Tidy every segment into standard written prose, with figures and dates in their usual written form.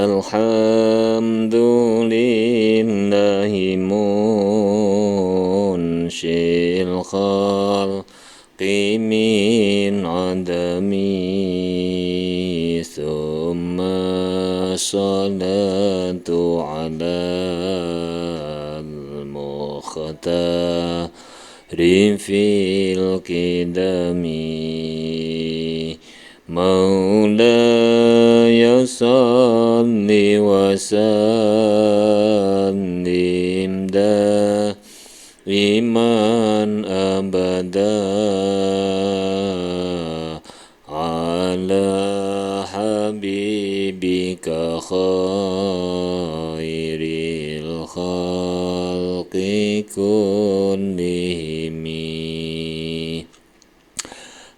Alhamdulillahi munshil khalqi min adami thumma salatu ala al-mukhtari fil qidami Maulaya salli wa sallim daiman abada ala habibika khairil khalqi kullihimi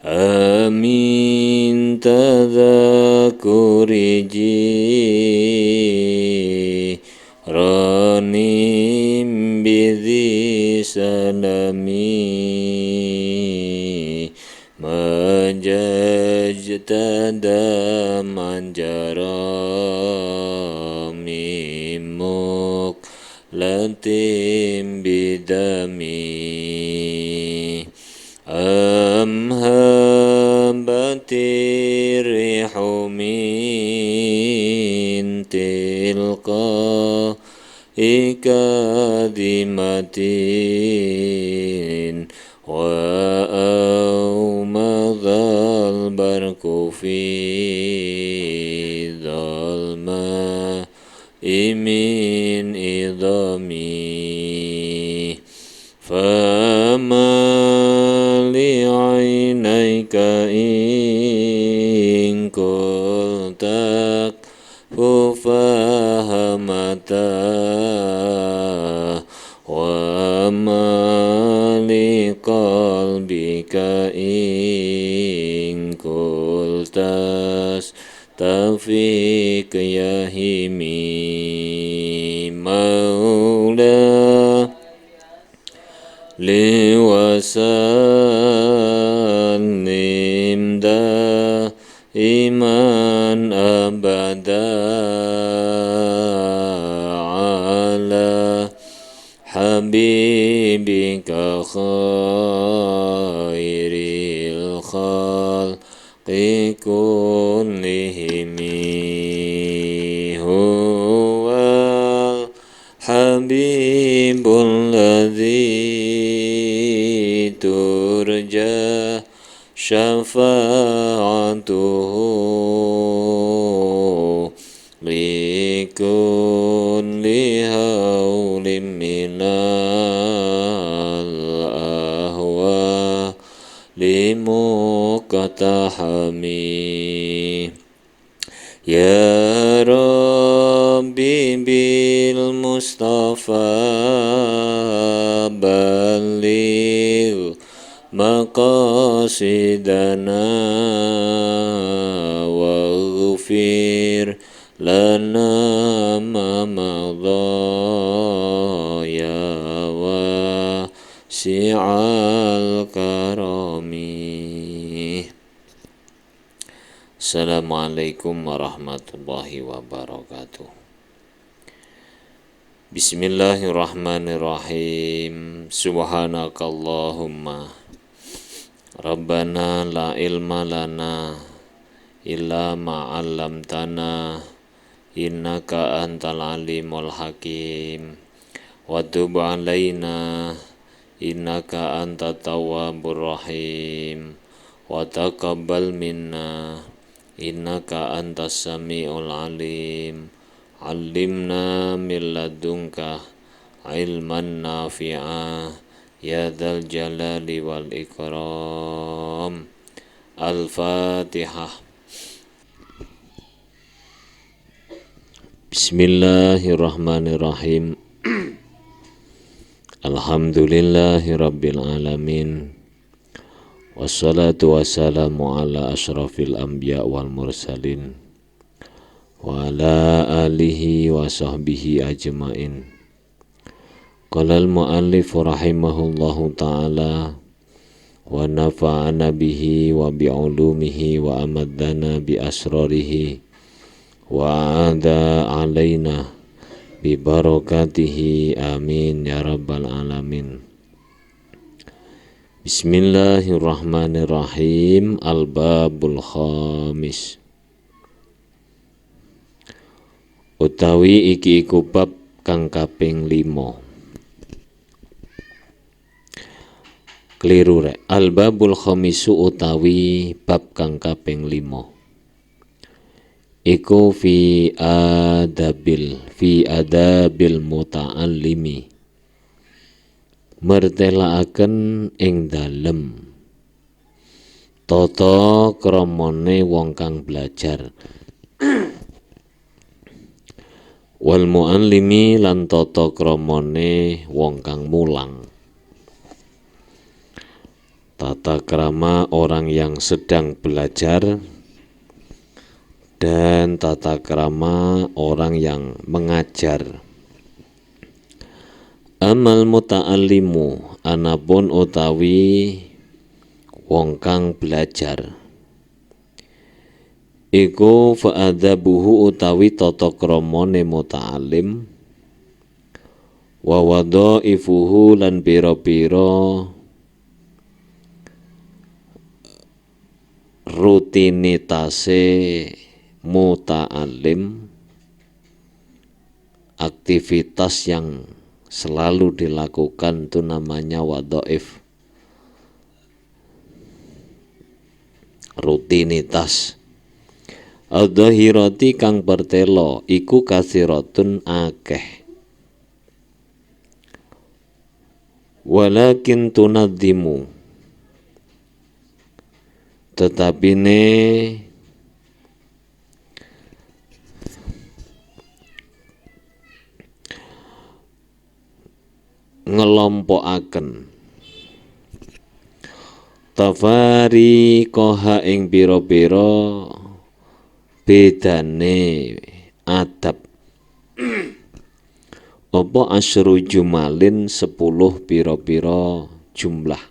Amin tadhakuri jiranim bidhi salami Majajtada manjarami muklatim bidami Amhabati rihu min tilqa ikadimatin wa awmadhal barku fi dhalma imin idami fama li'ainaika in kultak fufahamata wa ma liqalbika in kultas tafik yahimi maula liwasallim daiman abada ala habibika khairil khalqi kullihimi huwal habibul ladzi turja syafa'atuhu likulli hawlim minal ahwa limukatahami Ya Rabbi bil Mustafa baligh maqasidana waghfir lana ma madha ya wasi'al karami. Assalamualaikum warahmatullahi wabarakatuh. Bismillahirrahmanirrahim. Subhanakallahumma Rabbana la ilma lana illa ma 'allamtana innaka antal alimul hakim wa tub 'alaina innaka antat tawwabur rahim wa taqabbal minna innaka antas samiul alim. Allimna min ladunka ilman nafi'a ya dzal jalali wal ikram. Al-Fatihah. Bismillahirrahmanirrahim. Alhamdulillahi rabbil alamin. Wassalatu wassalamu ala ashrafil anbiya wal mursalin wa ala alihi wa sahbihi ajmain. Qala al-muallif rahimahullahu ta'ala wa nafa'ana bihi wa bi'ulumihi wa amaddana bi asrarihi wa ada alaina bi barakatihi amin ya rabbal alamin. Bismillahirrahmanirrahim. Al-babul khamis. Utawi iki iku bab kang kaping 5. Keliru rek. Al-babul khamisu utawi bab kang kaping 5. Iku fi adabil muta'allimi, mertelaaken ing dalem tata kramane wong kang belajar, wal muallimi lan tata kramane wong kang mulang. Tata krama orang yang sedang belajar dan tata krama orang yang mengajar. Amal muta'allimu, anapun utawi wong kang belajar, iku fa'adabuhu utawi tata kramane muta'allim, wa wadhaifuhu lan pira-pira rutinitase muta'allim, aktivitas yang selalu dilakukan itu namanya wadhaif, rutinitas. Al-dhahirati kang pertelo iku kasiratun akeh, walakin tunadzimu, tetapine ngelompokaken tafari koha ing pira-pira bedane adab, apa asyru jumalin 10 pira-pira jumlah.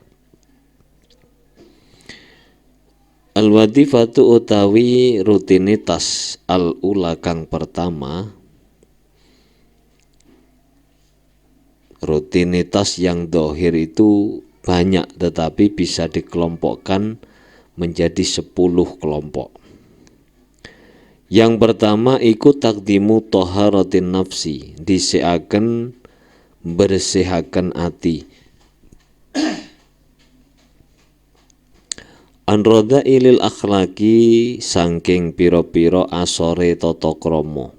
Al-wadifatu utawi rutinitas al-ula kang pertama, rutinitas yang dohir itu banyak tetapi bisa dikelompokkan menjadi 10 kelompok. Yang pertama iku takdimu taharatin nafsi, dhisikaken bersihaken ati, anroda ilil akhlaki saking piro-piro asore tata krama,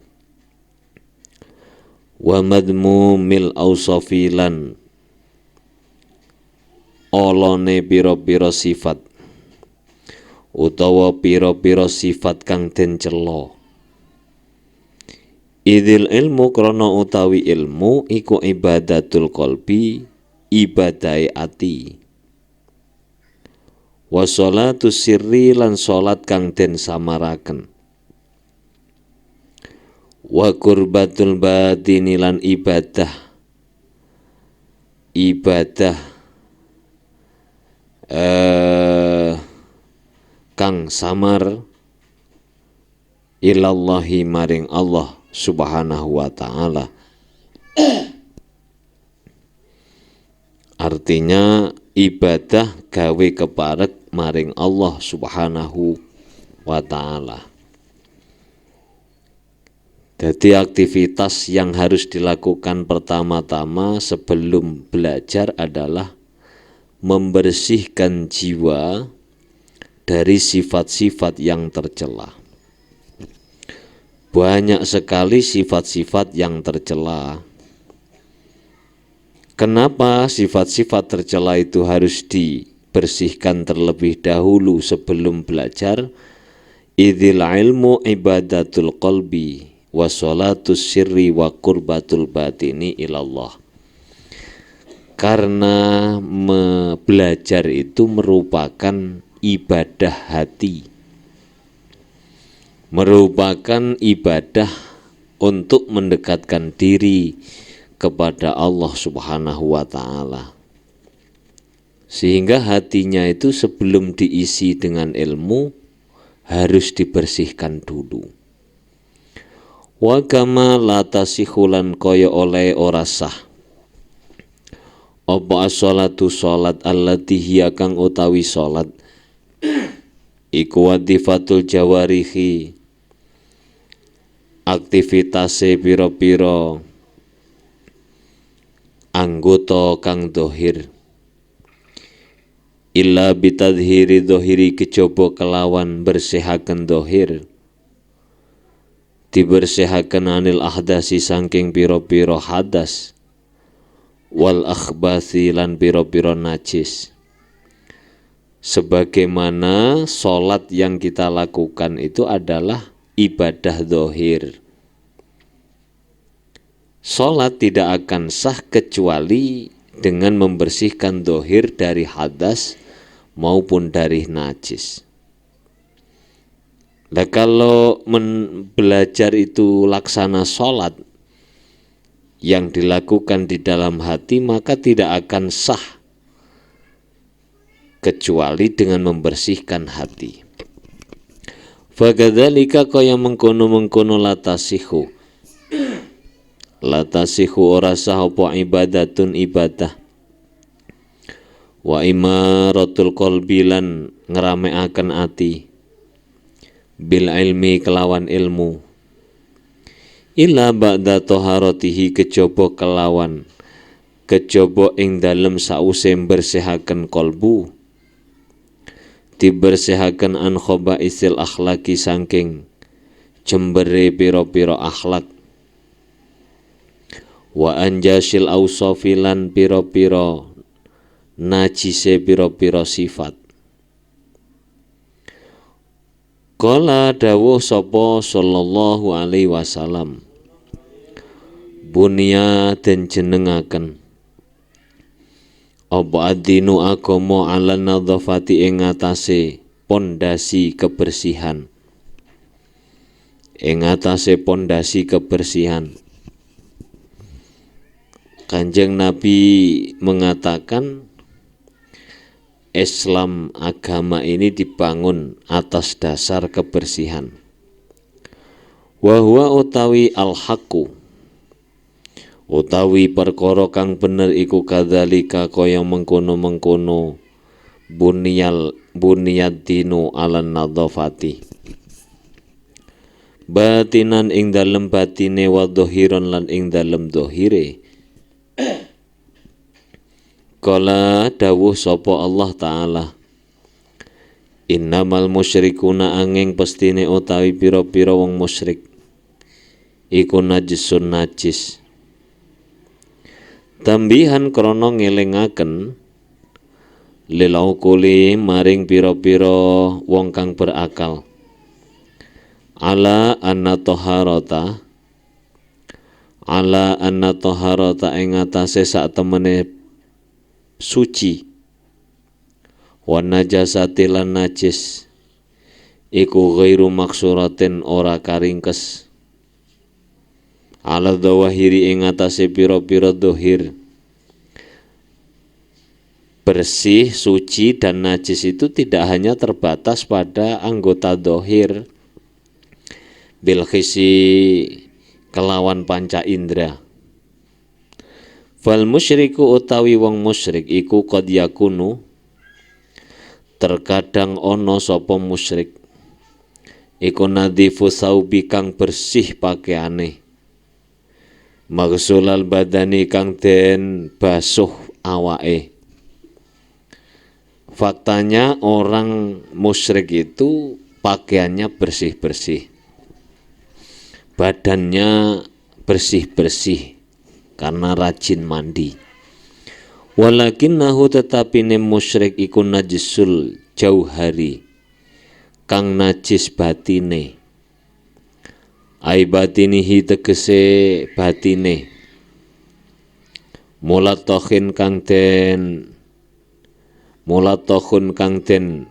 wa madmumil ausofilan olone piro-piro sifat utawa piro-piro sifat kang den cela. Idil ilmu krana utawi ilmu iku ibadatul qalbi, ibadai ati, wa sholatu sirri lan salat kang den samaraken, wa qurbatul batini lan ibadah kang samar ilallahi maring Allah subhanahu wa ta'ala. Artinya ibadah gawe keparek maring Allah subhanahu wa ta'ala. Jadi aktivitas yang harus dilakukan pertama-tama sebelum belajar adalah membersihkan jiwa dari sifat-sifat yang tercela. Banyak sekali sifat-sifat yang tercela. Kenapa sifat-sifat tercela itu harus dibersihkan terlebih dahulu sebelum belajar? Idzil ilmu ibadatul qalbi wa sholatus sirri wa qurbatul batini ilallah. Karena belajar itu merupakan ibadah hati, merupakan ibadah untuk mendekatkan diri kepada Allah subhanahu wa ta'ala. Sehingga hatinya itu sebelum diisi dengan ilmu harus dibersihkan dulu. Wa kama la tasihhulan kaya oleh ora sah apa as-sholatu sholat allati hiya kang utawi sholat iku wadifatul jawarihi aktivitase pira-pira anggota kang dohir illa bitadhiri dohiri kejaba kelawan bersihaken dohir dibersihaken anil ahdasi saking pira-pira hadas wal akhbasi lan pira-pira najis sebagaimana sholat yang kita lakukan itu adalah ibadah dohir. Sholat tidak akan sah kecuali dengan membersihkan dohir dari hadas maupun dari najis. Nah, kalau belajar itu laksana sholat yang dilakukan di dalam hati, maka tidak akan sah kecuali dengan membersihkan hati. Fagadzalika kaya mengkono-mengkono latasihu ora sah apa ibadatun ibadah wa imaratul qalbi lan ngerameaken ati bil ilmi kelawan ilmu illa ba'da taharatihi kejaba kelawan kejaba ing dalem sause bersihaken kolbu dibersihaken an khabaisil akhlaki saking jembere pira-pira akhlak wa anjasil ausofilan pira-pira najise pira-pira sifat. Qala dawuh sapa sallallahu alaihi wasallam bunya den jenengaken apa adinu agama ala nadhafati ing atase pondasi kebersihan Kanjeng Nabi mengatakan Islam agama ini dibangun atas dasar kebersihan. Wa huwa utawi al-haqqu utawi perkara kang bener iku kadzalika kaya mengkono-mengkono bunyad dinu ala nadhafati batinan ing dalem batine wa dhahiran lan ing dalem dhahire. Kala dawuh sapa Allah Ta'ala innamal musyrikuna angin pestine utawi pira-pira wong musyrik iku najisun najis tambihan krana ngelingaken lilaukuli maring pira-pira wong kang berakal ala anna taharata ing atase sak temene suci wa najasati lan najis iku ghairu maksuratin ora karingkes ala dhawahiri ing atase pira-pira dhahir bersih, suci dan najis itu tidak hanya terbatas pada anggota dhahir bil khisi kelawan panca indra. Fal musyriku utawi wong musyrik iku qad yakunu terkadang ono sapa musyrik iku nadhifu saubi kang bersih pakaiane maghsulal badani kang den basuh awake. Faktanya orang musyrik itu pakaiannya bersih-bersih, badannya bersih-bersih karena rajin mandi. Walakinnahu tetapine musyrik iku najisul jauhari kang najis batine. Ai batinihi tegese batine. Mulatokhun kang den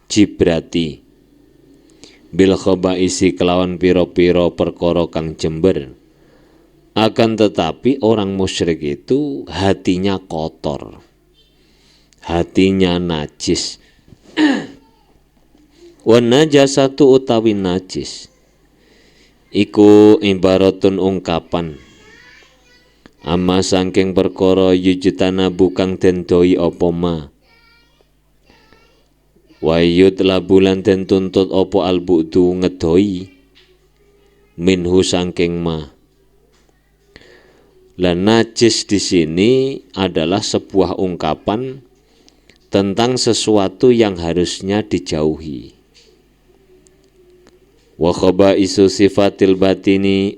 jibrati bil khabaisi kelawan pira-pira perkara kang jember. Akan tetapi orang musyrik itu hatinya kotor, hatinya najis. Wa najasatu utawi najis iku ibaratun ungkapan amma saking perkara yujtana bukang den doi apa ma wayut labulan den tuntut apa albudu ngedoi minhu saking ma. Lan najis di sini adalah sebuah ungkapan tentang sesuatu yang harusnya dijauhi. Wa khabaisu sifatil batini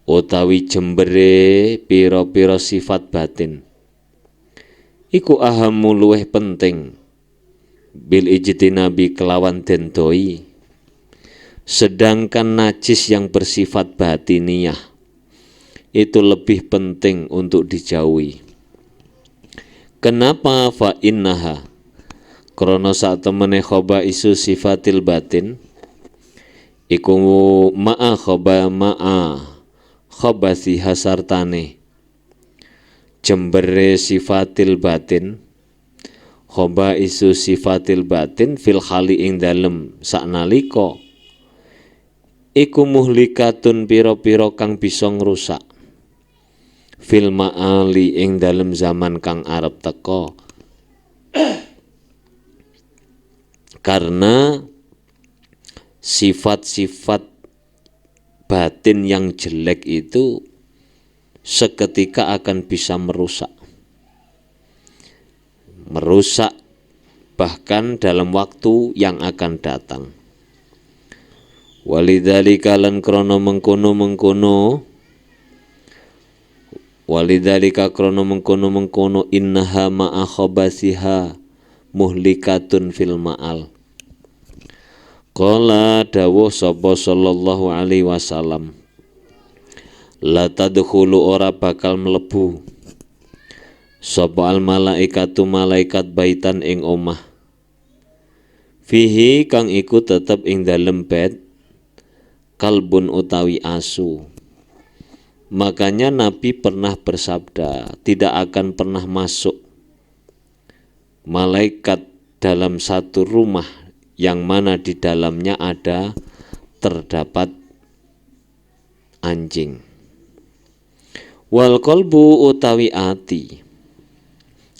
utawi jembere pira-pira sifat batin iku ahammu luweh penting bil ijtinabi kelawan den doi. Sedangkan najis yang bersifat batiniyah itu lebih penting untuk dijauhi. Kenapa? Fa innaha krana sak temene khabaisu sifatil batin iku ma'a khabasi hasartane jembere sifatil batin khabaisu sifatil batin fil khali ing dalem saknalika iku muhlikatun pira-pira kang bisa ngrusak fil ma'ali ing dalem zaman kang arep teka. Karena sifat-sifat batin yang jelek itu seketika akan bisa merusak bahkan dalam waktu yang akan datang. Walidzalika lan krana mengkono innaha ma'a khabasiha muhlikatun fil ma'al. Qala dawuh sapa sallallahu alaihi wasallam la tadkhulu ora bakal mlebu sapa al malaikatu malaikat baitan ing omah fihi kang iku tetep ing dalem bait kalbun utawi asu. Makanya Nabi pernah bersabda, tidak akan pernah masuk malaikat dalam satu rumah yang mana di dalamnya terdapat anjing. Wal qalbu utawi ati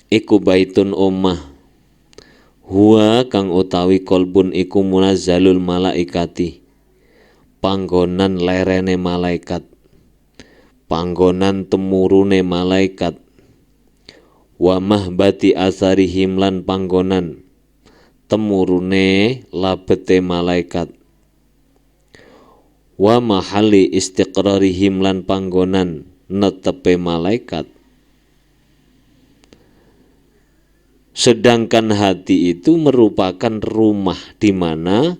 iku baitun omah huwa kang utawi kolbun iku munazzalul malaikati panggonan lerene malaikat, panggonan temurune malaikat, wa mahbati asarihim lan panggonan temurune labete malaikat, wa mahali istiqrarihim lan panggonan netepe malaikat. Sedangkan hati itu merupakan rumah di mana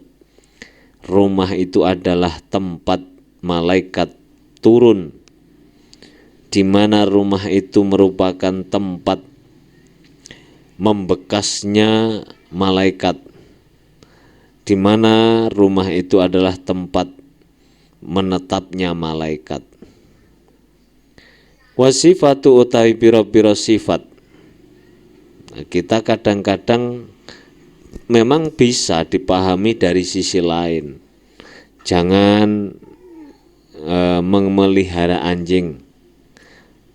rumah itu adalah tempat malaikat turun, di mana rumah itu merupakan tempat membekasnya malaikat, di mana rumah itu adalah tempat menetapnya malaikat. Wasifatu utawi pira-pira sifat. Nah, kita kadang-kadang memang bisa dipahami dari sisi lain. Jangan memelihara anjing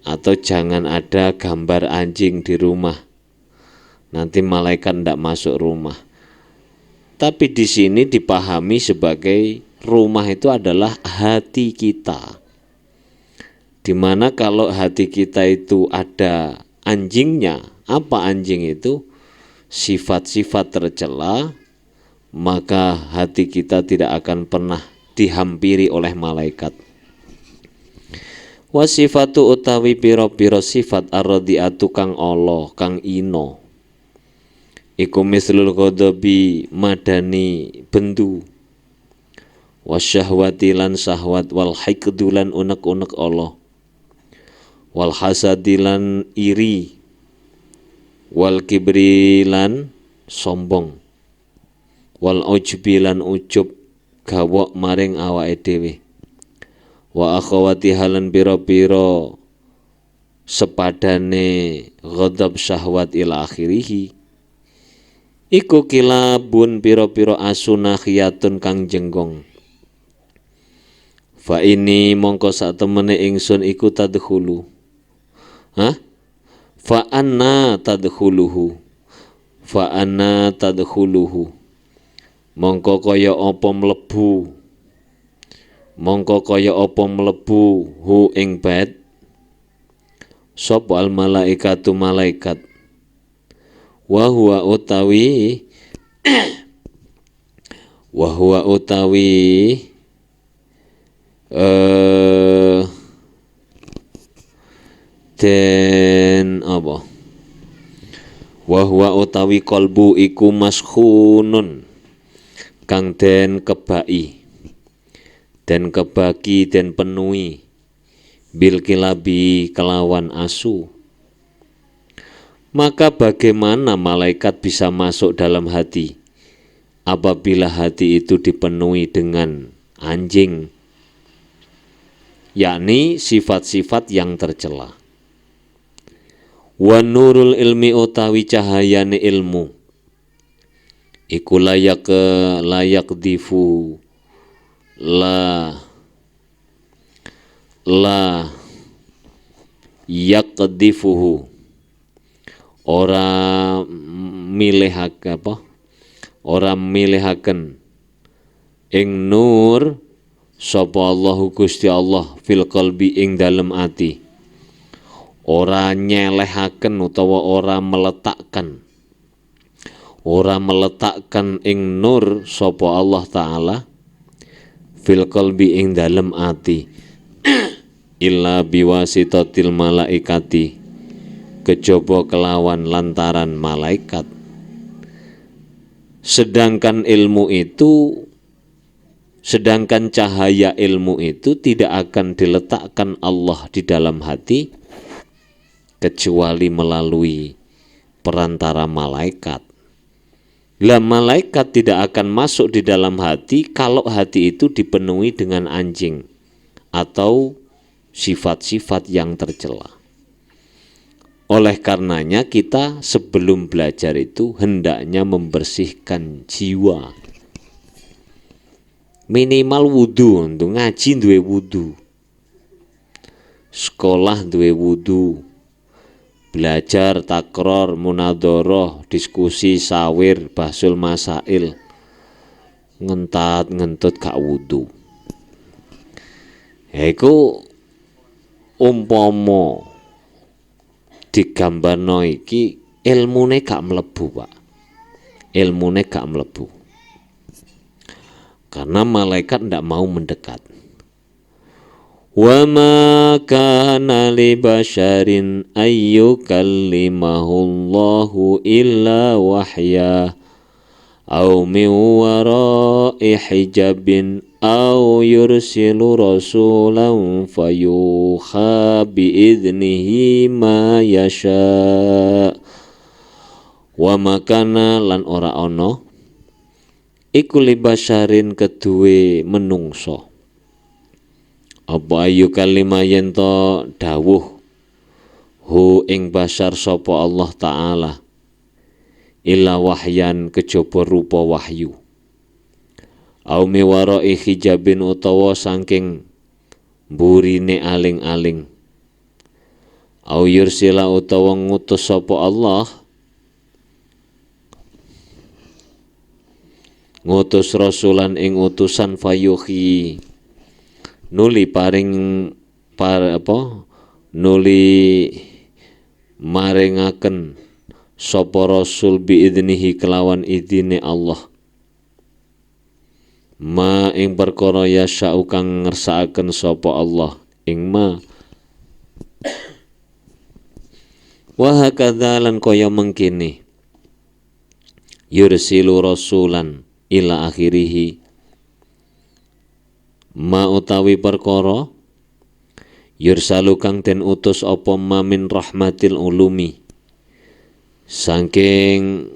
atau jangan ada gambar anjing di rumah. Nanti malaikat tidak masuk rumah. Tapi di sini dipahami sebagai rumah itu adalah hati kita. Dimana kalau hati kita itu ada anjingnya, apa anjing itu? Sifat-sifat tercela, maka hati kita tidak akan pernah dihampiri oleh malaikat. Wasifatu utawi pira-pira sifat ar-radhi'atu kang Allah, kang ino. Iku mislul ghadabi madani bendu. Wasyahwati lan syahwat wal hiqdu lan unek-unek Allah. Wal hasadi lan iri. Wal kibri lan sombong, wal ujbi lan ujub gawok maring awake dhewe, wa akhawati halan pira-pira sepadane ghadab syahwat ila akhirih iku kilabun piro-piro asu nakhiyatun kang jenggong. Fa ini mongko sak temene ingsun iku tadkhulu. Fa anna tadkhuluhu. Fa anna tadkhuluhu. Mongko kaya apa mlebu. Mongko kaya apa mlebu hu ing bait. Sapa al malaikatu malaikat. Wa huwa utawi den apa wa huwa utawi kolbu iku maskhunun kang den kebaki den kebaki den penuhi bil kilabi kelawan asu. Maka bagaimana malaikat bisa masuk dalam hati apabila hati itu dipenuhi dengan anjing, yakni sifat-sifat yang tercela. Wa nurul ilmi utawi cahayane ilmu iku layak difu la yakdifuhu ora milihaken ing nur sapa Allahu Gusti Allah fil qalbi ing dalem ati, ora nyelehaken utawa ora meletakkan ing nur sapa Allah taala fil qalbi ing dalem ati illa biwasitatil malaikati kejaba kelawan lantaran malaikat. Sedangkan cahaya ilmu itu tidak akan diletakkan Allah di dalam hati kecuali melalui perantara malaikat. Lah malaikat tidak akan masuk di dalam hati kalau hati itu dipenuhi dengan anjing atau sifat-sifat yang tercela. Oleh karenanya kita sebelum belajar itu hendaknya membersihkan jiwa. Minimal wudu, untuk ngaji duwe wudu. Sekolah duwe wudu. Belajar takror, munadharah, diskusi, sawir, bahsul masail. Ngentut gak wudu. Iku umpama digambarno iki ilmune gak mlebu, Pak. Ilmune gak mlebu. Karena malaikat ndak mau mendekat. Wa ma kana li basyarin ayyukallimahullahu illa wahya aw min wara'i hijabin aw yursilu rasulan fayuha biidnihi ma yasha. Wa makana lan ora ana iku libasyarin keduwe menungso apa ayu kalimah yen to dawuh hu ing basyar sapa Allah taala illa wahyan kejaba rupa wahyu au miwarai hijabin utawa saking burine aling-aling au yursila utawa ngutus sapa Allah ngutus rasulan ing utusan fayuhi nuli nuli maringaken sapa rasul biidnihi kelawan idine Allah ma ing perkara yasa'u kang ngersakaken sapa Allah ing ma wa hakadza lan kaya mengkene yursilu rasulan ila akhirih ma utawi perkara yursalu kang den utus apa ma min rahmatil ulumi saking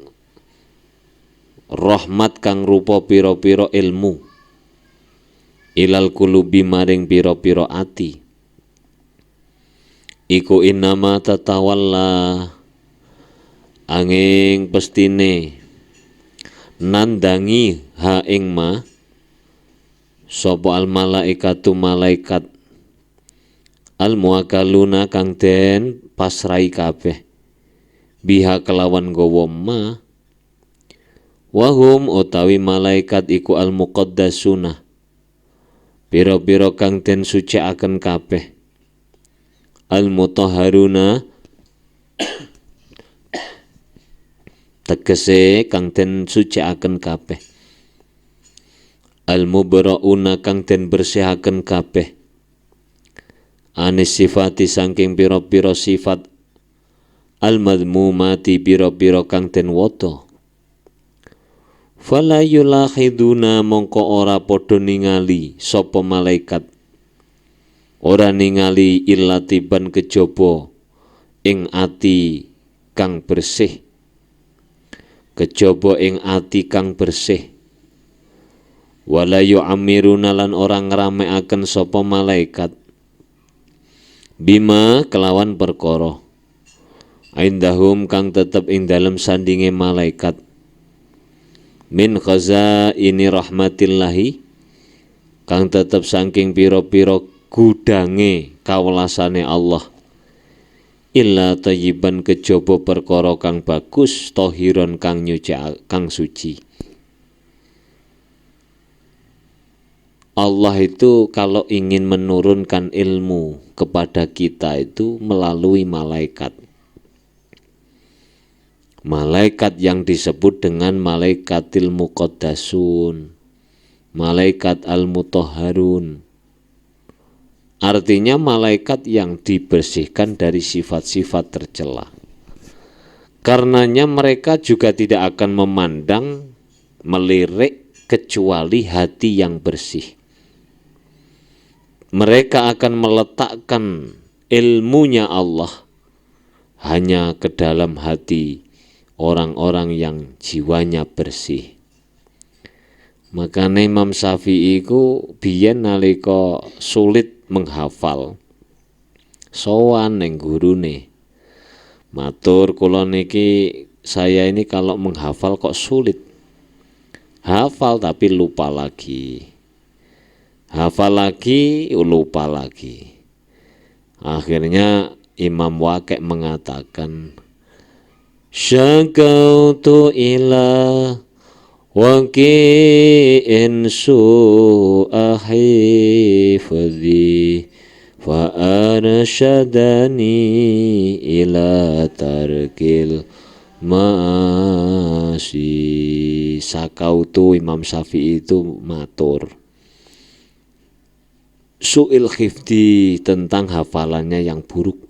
rahmat kang rupa pira-pira ilmu ilal kulubi maring pira-pira ati iku innama tatawalla angin pestine nandangi ha ing ma sapa al malaikatu malaikat al muakaluna kang den pasrai kabeh biha kelawan gawa ma wahum utawi malaikat iku al muqaddasuna pira-pira kang den sucikaken kabeh al mutahharuna tegese kang den sucikaken kabeh al mubarrauna kang den bersihaken kabeh anis sifati saking pira-pira sifat al madmumati pira-pira kang den wada fala yulahiduna mongko ora padha ningali sapa malaikat ora ningali illatiban kejaba ing ati kang bersih kejaba ing ati kang bersih wala yu'amiruna lan ora ngramekaken sapa malaikat bima kelawan perkara indahum kang tetep ing dalem sandinge malaikat min khazaini rahmatillahi kang tetep saking pira-pira gudange kawelasane Allah illa tayyiban kejaba perkara kang bagus tahiron kang nyuci kang suci. Allah itu kalau ingin menurunkan ilmu kepada kita itu melalui malaikat. Malaikat yang disebut dengan malaikatil muqaddasun, malaikat al-mutahharun. Artinya malaikat yang dibersihkan dari sifat-sifat tercela. Karenanya mereka juga tidak akan memandang, melirik kecuali hati yang bersih. Mereka akan meletakkan ilmunya Allah hanya ke dalam hati orang-orang yang jiwanya bersih. Makanya Imam Syafi'i ku biyen nalika sulit menghafal sowan ning gurune. Matur kula niki saya ini kalau menghafal kok sulit. Hafal tapi lupa lagi. Hafal lagi, lupa lagi. Akhirnya Imam Waqi' mengatakan syakautu ila waqi'in su'a hifdhi fa arsyadani ila tarkil ma'asi. Sakautu Imam Syafi'i itu matur su'il khifdi tentang hafalannya yang buruk.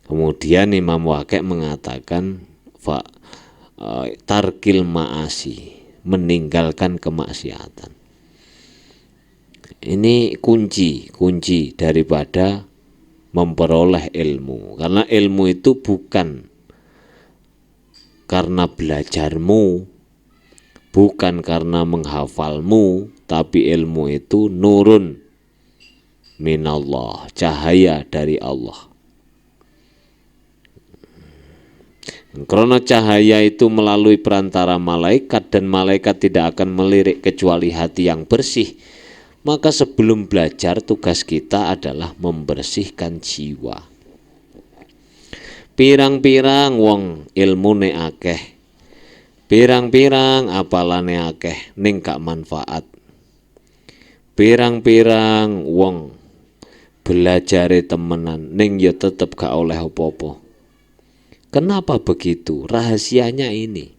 Kemudian Imam Waqi' mengatakan tarkil ma'asi, meninggalkan kemaksiatan. Ini kunci daripada memperoleh ilmu. Karena ilmu itu bukan karena belajarmu, bukan karena menghafalmu, tapi ilmu itu nurun minallah, cahaya dari Allah. Karena cahaya itu melalui perantara malaikat dan malaikat tidak akan melirik kecuali hati yang bersih. Maka sebelum belajar tugas kita adalah membersihkan jiwa. Pirang-pirang wong ilmune akeh, pirang-pirang apalane akeh ning gak manfaat. Pirang-pirang wong belajare temenan ning ya tetep gak oleh apa-apa. Kenapa begitu? Rahasianya ini.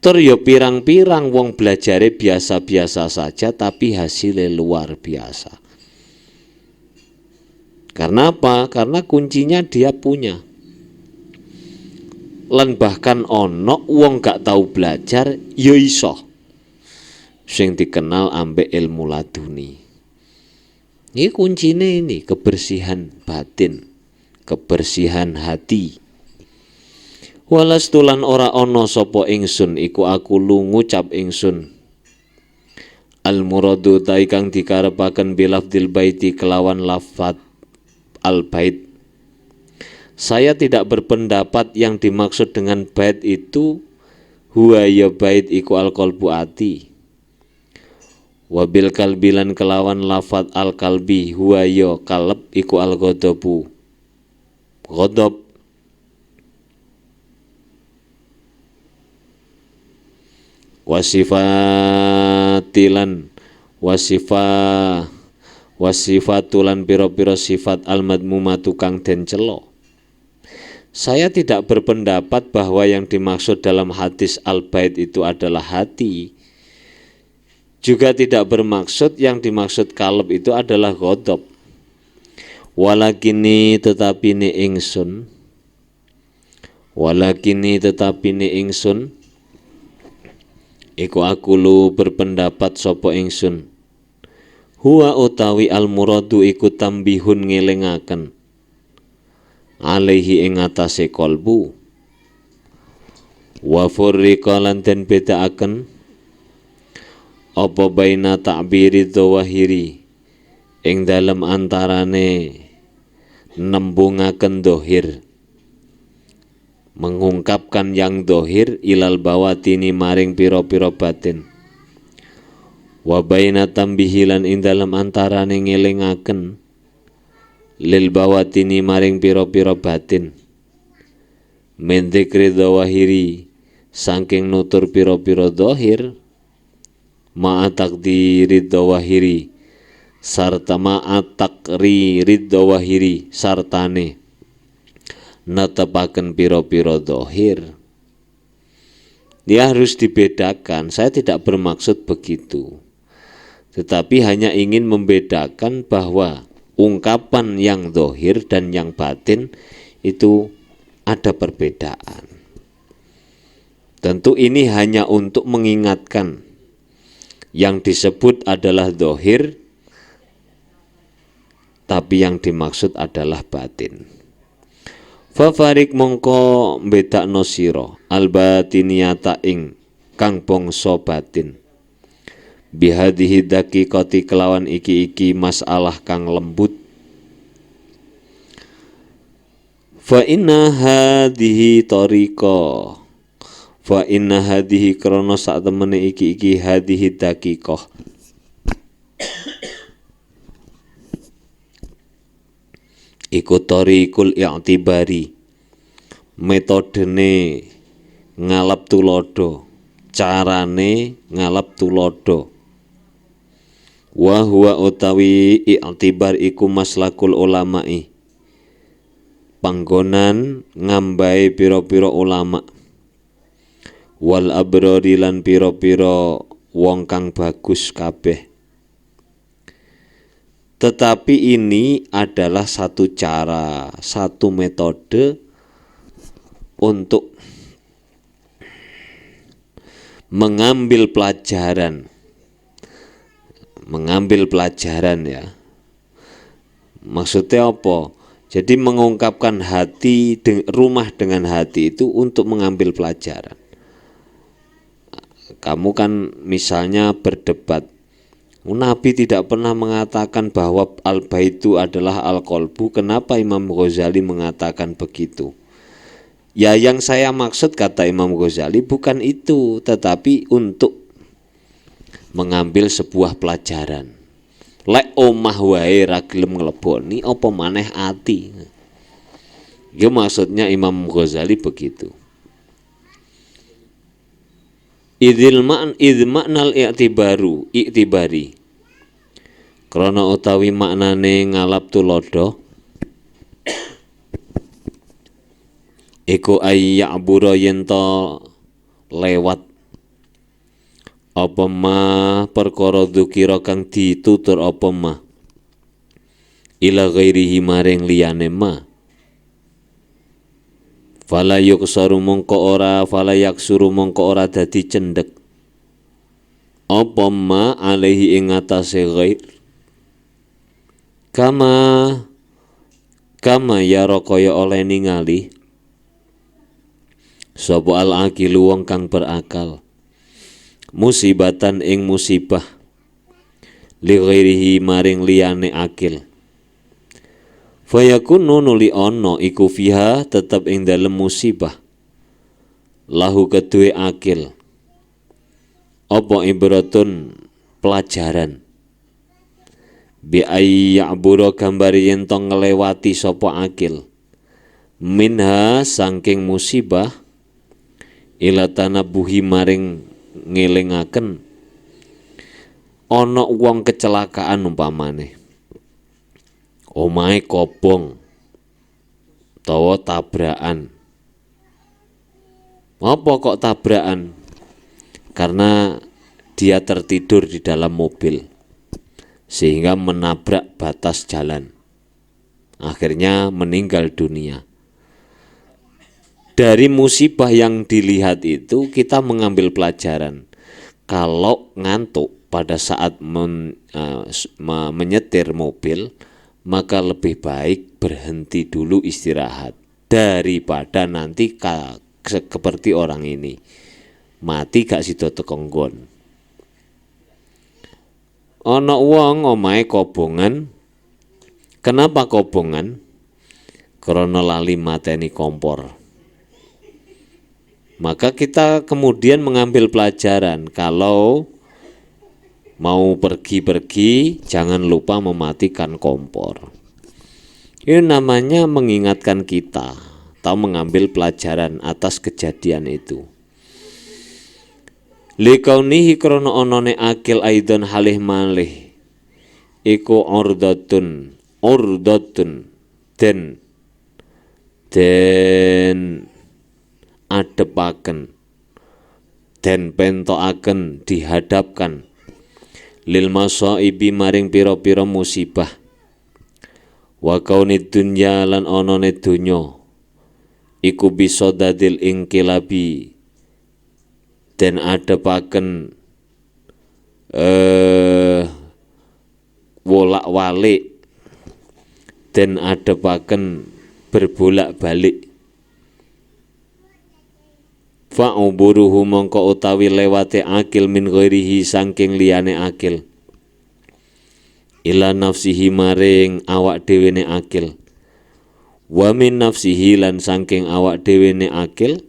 Tur ya pirang-pirang wong belajare biasa-biasa saja tapi hasilnya luar biasa. Karena apa? Karena kuncinya dia punya. Lan bahkan ono wong gak tahu belajar ya iso. Sing dikenal ambek ilmu laduni. Ini kuncinya ini, kebersihan batin, kebersihan hati. Walastulan ora ono sapa ingsun iku aku lu ngucap ingsun al muradu ta kang dikarepaken bilafdil baiti kelawan lafat al bait. Saya tidak berpendapat yang dimaksud dengan bait itu huwa ya bait iku al-qalbu ati. Wabil kalbilan kelawan lafat al-kalbi huwa ya kalb iku al-ghadabu ghadab. Wasifatilan wasifatulan piro-piro sifat al-madmumatu kang den celo. Saya tidak berpendapat bahwa yang dimaksud dalam hadis al-bait itu adalah hati. Juga tidak bermaksud yang dimaksud kalb itu adalah ghadab. Walakini tetapi ni ingsun iku akulu berpendapat sopo ingsun. Huwa utawi al-muradu iku tambihun ngelingaken alaihi ing atase kolbu. Wa furriqa lan den bedaaken apa baina ta'biri dhawahiri ing dalem antarane nembungaken dohir, mengungkapkan yang dohir ilal bawatini maring piro-piro batin. Wa baina tambihilan ing dalem antarane ngelingaken lil bawatini maring piro-piro batin. Min dzikri dhawahiri saking nutur piro-piro dohir ma'a takdiri dhawahiri sarta ma'a takriri dhawahiri sartane netepaken piro-piro dohir. Dia harus dibedakan. Saya tidak bermaksud begitu, tetapi hanya ingin membedakan bahwa ungkapan yang dohir dan yang batin itu ada perbedaan. Tentu ini hanya untuk mengingatkan yang disebut adalah dohir, tapi yang dimaksud adalah batin. Fafarik mongko bedakno sira albatiniyata ing kang bangsa batin bihadhihi daqiqati kelawan iki masalah kang lembut. Fa inna hadhihi krana sak temene iki hadhihi daqiqah iku tariqul i'tibari, metodene ngalap tulodo, carane ngalap tulodo. Wa huwa utawi i'tibar iku maslakul ulama'i, panggonan ngambai piro-piro ulama. Wal abrori lan piro-piro wong kang bagus kabeh. Tetapi ini adalah satu cara, satu metode untuk mengambil pelajaran ya. Maksudnya apa? Jadi mengungkapkan hati, rumah dengan hati itu untuk mengambil pelajaran. Kamu kan misalnya berdebat, Nabi tidak pernah mengatakan bahwa al-baitu adalah al-qalbu. Kenapa Imam Ghazali mengatakan begitu? Ya yang saya maksud, kata Imam Ghazali, bukan itu, tetapi untuk mengambil sebuah pelajaran. Lek omah wae ra gelem ngleboni apa maneh ati. Ya maksudnya Imam Ghazali begitu. Idzil ma'nal i'tibari krana utawi maknane ngalap tulodo iku ayya'bura yen to lewat apa ma perkara dzikira kang ditutur apa ma ila ghairihi maring liyane ma fala yuksuru mongko ora dadi cendhek apa ma alaihi ing atase ghair kama ya kaya oleh ningali sapa al-aqilu wong kang berakal musibatan ing musibah li ghairihi maring liyane akil. Fayakunu nuli ono iku fiha tetep ing dalem musibah lahu kedue akil apa ibratun pelajaran bi ayyabura gambari yen tong nglewati sapa akil minha saking musibah ila tanabuhi maring ngelingaken ana wong kecelakaan umpamane omahe kobong utawa tabrakan. Apa kok tabrakan? Karena dia tertidur di dalam mobil sehingga menabrak batas jalan, akhirnya meninggal dunia. Dari musibah yang dilihat itu kita mengambil pelajaran. Kalau ngantuk pada saat menyetir mobil, maka lebih baik berhenti dulu istirahat daripada nanti seperti orang ini mati gak sida tekonggon. Ana wong omahe kobongan. Kenapa kobongan? Krana lali mateni kompor. Maka kita kemudian mengambil pelajaran, kalau mau pergi-pergi jangan lupa mematikan kompor. Ini namanya mengingatkan kita atau mengambil pelajaran atas kejadian itu. Likaunihi krana onone akil aidon halih malih iku urdatun den adepaken den pentokaken dihadapkan lil masaibi maring pira-pira musibah wa kaunid dunya lan onone donya iku bisa dadil ingkilabi den adepaken wolak-walik den adepaken berbolak-balik fa'uburuhu mongko utawi lewate akil min ghairihi saking liyane akil ila nafsihi maring awak dhewene akil wa min nafsihi lan saking awak dhewene akil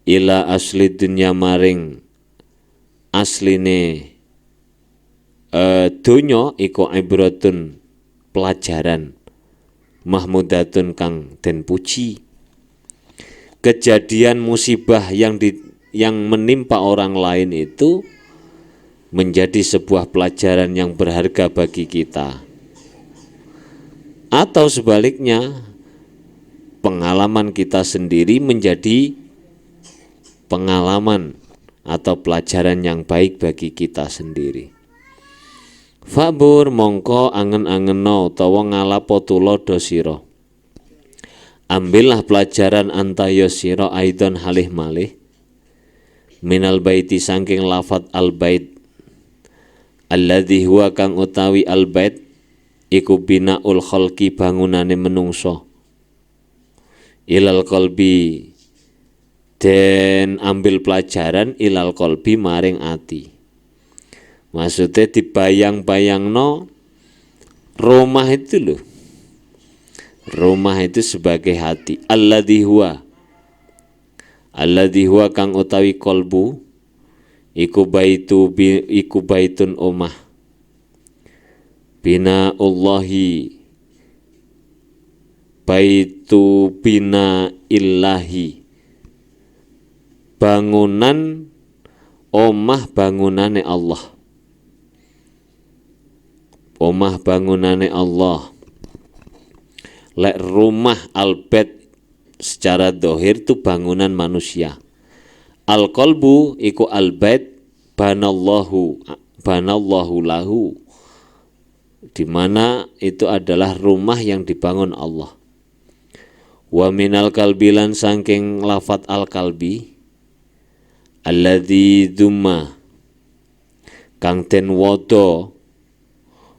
ila asli dunya maring asline donya iku ibratun pelajaran mahmudatun kang den puji. Kejadian musibah yang menimpa orang lain itu menjadi sebuah pelajaran yang berharga bagi kita. Atau sebaliknya, pengalaman kita sendiri menjadi pengalaman atau pelajaran yang baik bagi kita sendiri. Fabur mongko angen-angeno utawa ngalapo tulodo sira. Ambillah pelajaran antaya sira aidon halih malih minal baiti saking lafat al bait alladzi huwa kang utawi al bait iku binaul khalqi bangunane menungso ilal qalbi den ambil pelajaran ilal qalbi maring ati. Maksudnya dibayang-bayangno rumah itu loh. Rumah itu sebagai hati. Alladzi huwa kang utawi kolbu iku baitun omah. Binaullahi baitu bina illahi. Bangunan omah bangunane Allah. Omah bangunane Allah. Lek rumah albait secara dohir itu bangunan manusia. Al-qalbu iku albait banallahu lahu, di mana itu adalah rumah yang dibangun Allah. Wa minal kalbilan saking lafat al-kalbi alladzi dzumma kang den wodo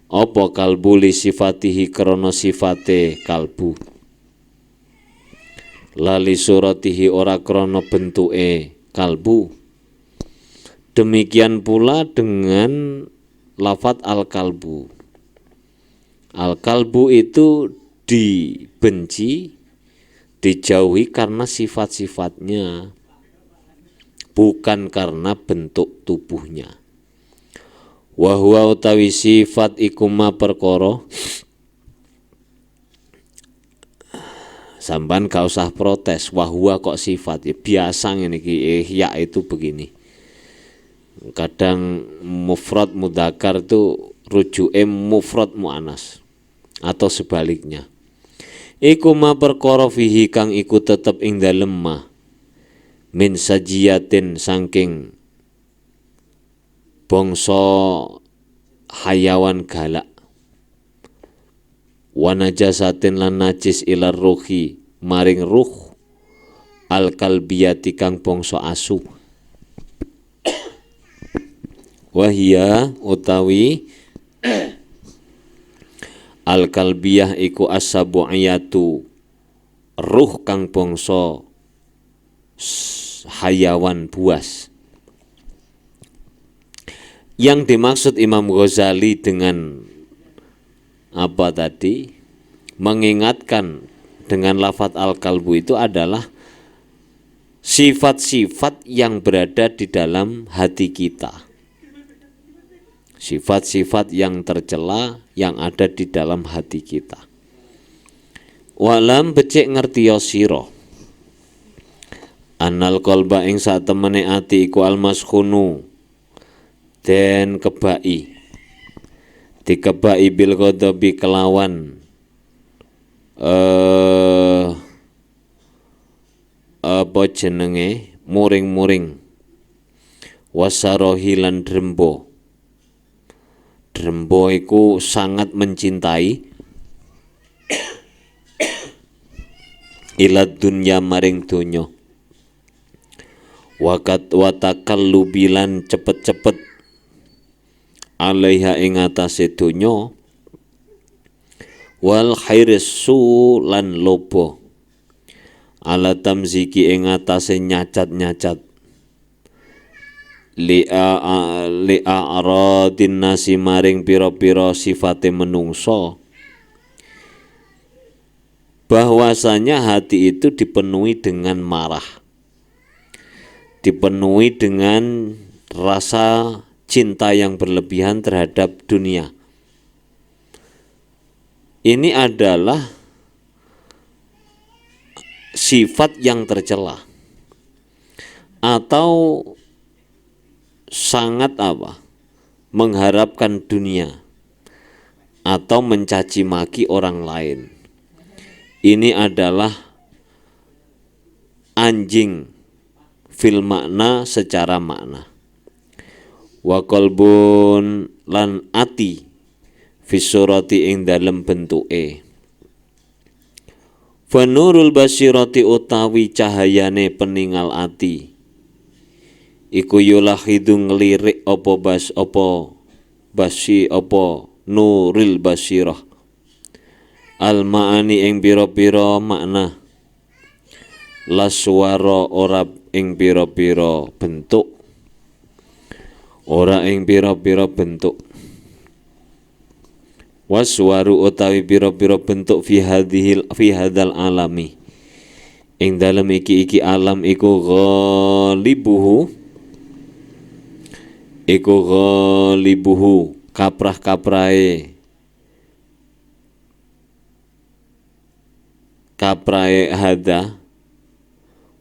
apa kalbu li sifatihi krana sifate kalbu lali suratihi ora krana bentuke kalbu. Demikian pula dengan lafat al-kalbu. Al-kalbu itu dibenci, dijauhi karena sifat-sifatnya. bukan karena bentuk tubuhnya. Wa huwa utawi sifat iku ma perkara, sampan gak usah protes, wahwa kok sifat, ya biasa ngene iki, ya itu begini. Kadang mufrad mudzakkar itu rujuke mufrad muannas atau sebaliknya. Iku ma perkara fihi kang iku tetep ing dalem ma min sajiyatin saking bangsa hayawan galak, wa najasatin lan najis ilar ruhi maring ruh al kalbiyati kang bangsa asu. Wahia utawi al kalbiyah iku as-sabu'iyatu ruh kang bangsa hayawan buas. Yang dimaksud Imam Ghazali dengan apa tadi, mengingatkan dengan lafadz al-kalbu itu adalah sifat-sifat yang berada di dalam hati kita, sifat-sifat yang tercela yang ada di dalam hati kita. Walam becik ngertiya sira annal qalba ing sak temene ati iku almaskhunu den kebai, dikebai bil ghadabi kelawan apa jenenge muring-muring, wasarohi lan drembo. Drembo iku sangat mencintai ilad dunya maring donya, wakat watakallubilan cepet-cepet alaiha ing atase donya, wal khaisu lan lobo ala tamziki ing atase nyacat-nyacat li'a'radin nasi maring pira-pira sifate menungso, bahwasanya hati itu dipenuhi dengan marah, dipenuhi dengan rasa cinta yang berlebihan terhadap dunia. Ini adalah sifat yang tercela atau sangat mengharapkan dunia atau mencaci maki orang lain. Ini adalah anjing fil makna secara makna. Wa qalbun lan ati fisurati ing dalem bentuke. Fanurul basirati utawi cahayane peningal ati iku yulahidu ngelirik apa nuril basirah al ma'ani ing pira-pira makna, laswara ora ing pira-pira bentuk, ora ing pira-pira bentuk. Waswaru utawi pira-pira bentuk fi hadzal alami ing dalem iki alam iku ghalibuhu kaprahe hada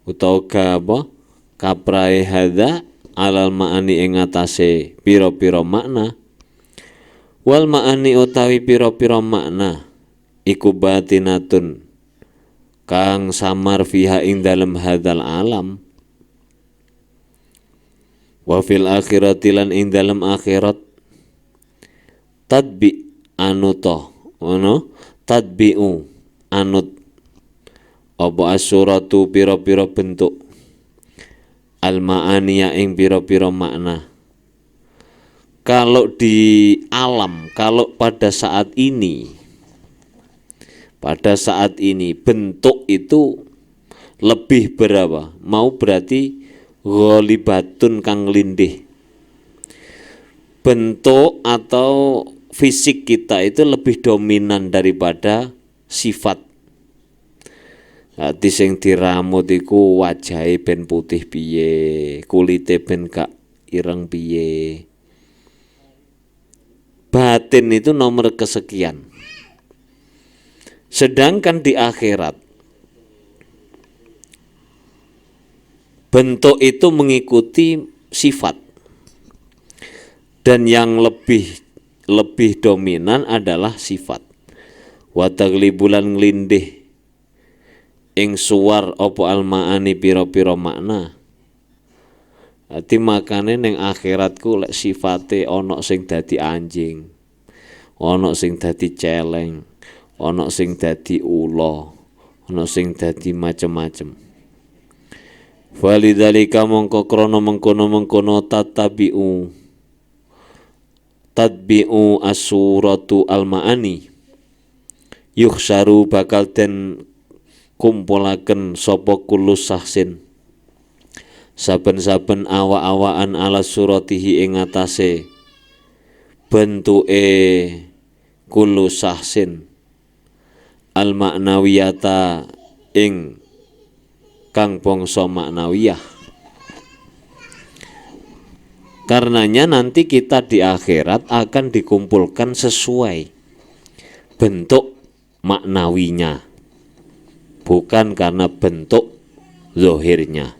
utawa kaprahe hada alal ma'ani ing atase pira-pira makna, wal ma'ani utawi pira-pira makna iku batinatun kang samar fiha ing dalem hadzal alam, wa fil akhirati lan ing dalem akhirat tadbi anuto tadbiu anut apa asuratu pira-pira bentuk al ma'aniya ing pira-pira makna. Kalau di alam, kalau pada saat ini bentuk itu lebih berapa? Mau berarti ghalibatun kang lindih. Bentuk atau fisik kita itu lebih dominan daripada sifat. Ati sing diramut iku wajahe ben putih piye, kulite ben gak ireng piye. Batin itu nomor kesekian. Sedangkan di akhirat bentuk itu mengikuti sifat. Dan yang lebih dominan adalah sifat. Wa taglibulan nglindih ing suwar apa almaani pira-pira makna. Ati makane ning akhiratku lek sifate ana sing dadi anjing, ana sing dadi celeng, ana sing dadi ula, ana sing dadi macem-macem. Walidzalika mongko krana mengkono-mengkono tadbi'u as-suratu al-ma'ani yukhsaru bakal den kumpulaken sapa kullu sahsin saben-saben awa-awaan ala suratihi ing atase bentuke kullu sahsin al maknawiyata ing kang bangsa maknawiyah. Karenanya nanti kita di akhirat akan dikumpulkan sesuai bentuk maknawinya, bukan karena bentuk zahirnya.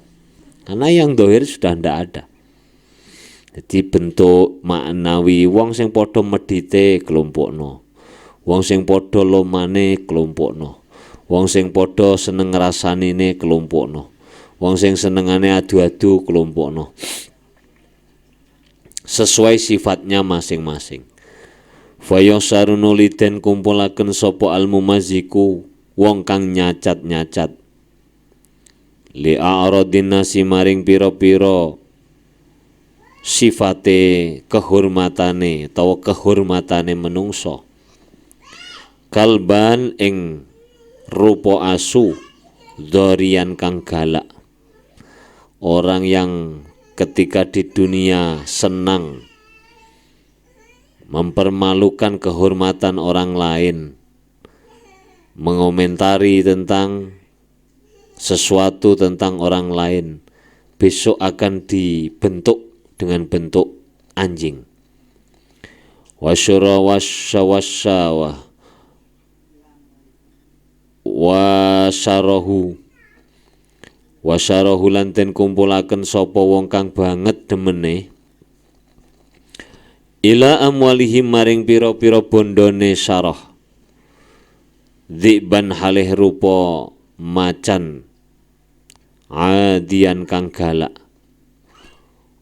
Karena yang zahir sudah ndak ada. Jadi bentuk maknawi wong sing padha medite kelompokno. Wong sing padha lomane kelompokno. Wong sing padha seneng ngrasanine kelompokno. Wong sing senengane adu-adu kelompokno. Sesuai sifatnya masing-masing. Fayasarunuliden kumpulaken sapa almumaziku wong kang nyacat-nyacat li a'radin nasi maring pira-pira sifate kehormatane utawa kehormatane menungso kalban ing rupa asu dzarian kang galak. Orang yang ketika di dunia senang mempermalukan kehormatan orang lain, mengomentari tentang sesuatu tentang orang lain, besok akan dibentuk dengan bentuk anjing. Wasyara wasyawasyawa wasyarahu lanten kumpulaken sapa wong kang banget demene ila amwalihim maring pira-pira bondone syarah dziban halih rupa macan adian kang galak.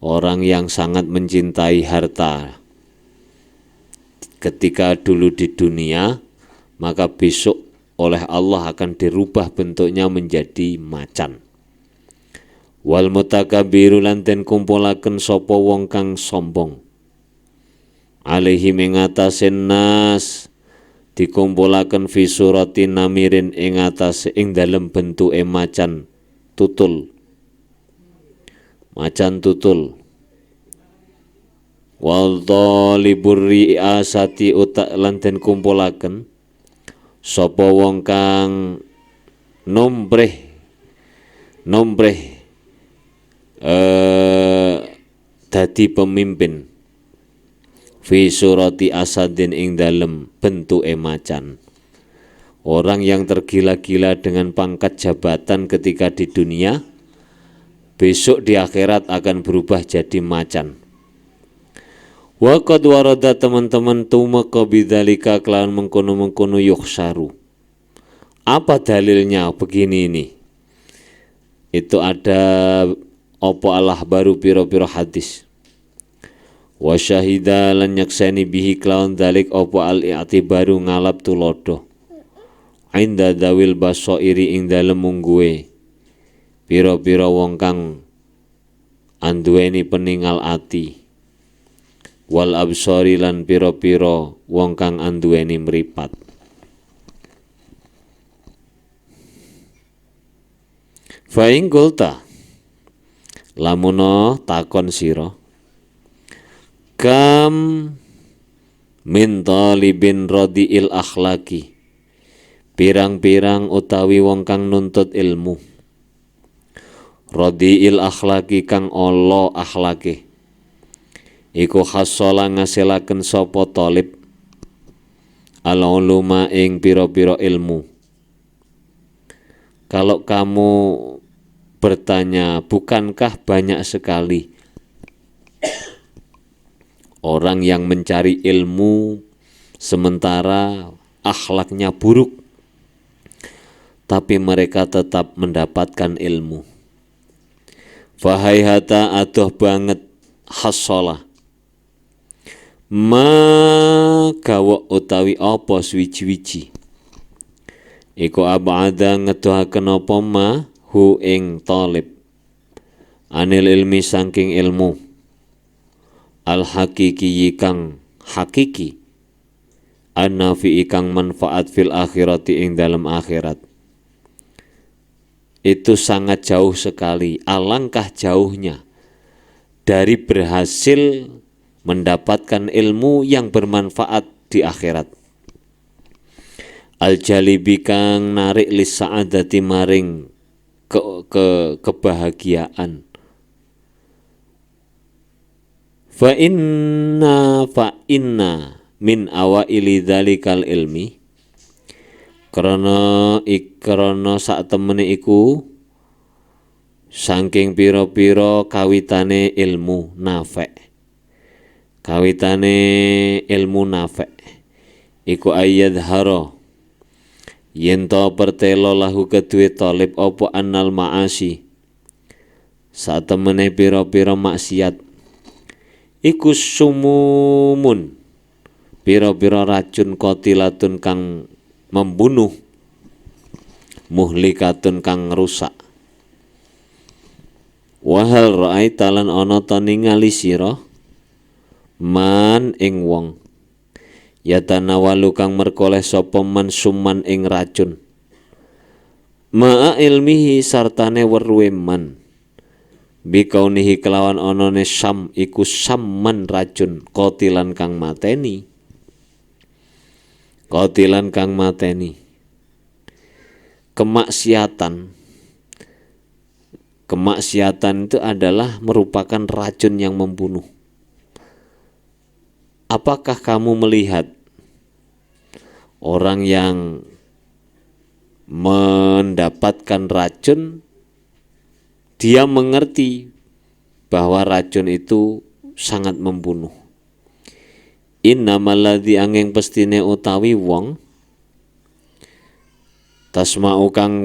Orang yang sangat mencintai harta ketika dulu di dunia, maka besok oleh Allah akan dirubah bentuknya menjadi macan. Wal mutakabiru lanten kumpulaken sapa wong kang sombong alaihi mengatasen nas dikumpulaken fi surati namirin ing atase ing dalem bentuke macan tutul. Macan tutul. Wal talibur riasati utak lanten kumpulaken sapa wong kang nombreh dadi pemimpin fi surati asadin ing dalem bentuke macan. Orang yang tergila-gila dengan pangkat jabatan ketika di dunia, besok di akhirat akan berubah jadi macan. Wa qad warada teman-teman tumeka bidzalika kelawan mengkono-mengkono yukhsaru. Apa dalilnya? Begini ini. Itu ada apa Allah baru pira-pira hadis. Wa syahida lan nyakseni bihi kelawan dalik apa al-i'tibaru ngalap tulodo. Inda dawil basairi ing dalem mungguwe pira-pira wong kang anduweni peningal ati. Wal absari lan pira-pira wong kang anduweni mripat. Fa ing qulta lamuno takon sira kam min talibin radiil akhlaki pirang-pirang utawi wong kang nuntut ilmu, radiil akhlaki kang ala akhlake, iku khasola ngasilaken sapa talib al uluma ing pira-pira ilmu. Kalau kamu bertanya, bukankah banyak sekali orang yang mencari ilmu sementara akhlaknya buruk, tapi mereka tetap mendapatkan ilmu. Fahaihata adoh banget hasola ma gawa utawi apa suwiji-wiji, iku abada ngedohaken apa ma hu ing talib anil ilmi saking ilmu al hakiki kang hakiki, an-nafi kang manfaat fil akhirati ing dalam akhirat. Itu sangat jauh sekali, alangkah jauhnya dari berhasil mendapatkan ilmu yang bermanfaat di akhirat. Al-jalibi kang narik lis sa'adati maring kebahagiaan. Fa inna min awaili dzalikal ilmi, krana sak temene iku saking pira-pira kawitane ilmu nafe', kawitane ilmu nafe' iku ayyadhara yen to pertelo lahu kedue talib apa annal ma'asi, sak temene pira-pira maksiat iku sumumun, pira-pira racun kotilatun kang membunuh, muhlikatun kang rusak. Wahal ra'aita lan ana ta ningali sira man ing wong yatanawalu kang merkoleh sapa man suman ing racun, ma'a ilmihi sartane weruhe man, bikaunihi kelawan onone sam iku samman racun, kotilan kang mateni, kotilan kang mateni. Kemaksiatan itu adalah merupakan racun yang membunuh. Apakah kamu melihat orang yang mendapatkan racun, dia mengerti bahwa racun itu sangat membunuh. Innamal ladzi angin pestine utawi wong tasma'u kang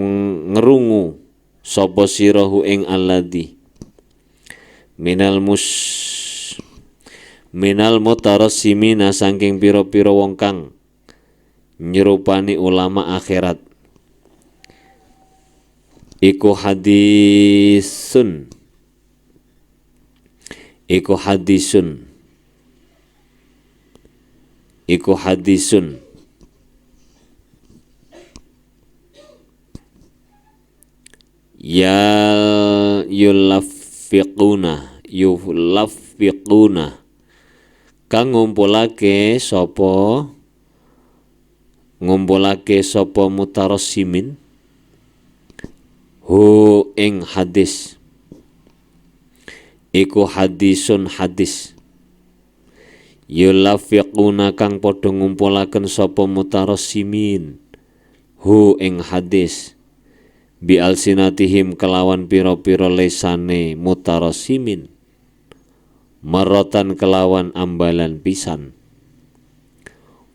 ngerungu sapa sirahu ing alladzi minal mutarassimina saking pira-pira wong kang nyerupani ulama akhirat, iku hadisun ya yulafiquna kang ngumpulake sapa mutarassimin hu ing hadis, iku hadisun hadis, yulafiquna kang padha ngumpulaken sapa mutarassimin hu ing hadis, bi alsinatihim kelawan pira-pira lesane mutarassimin, marotan kelawan ambalan pisan,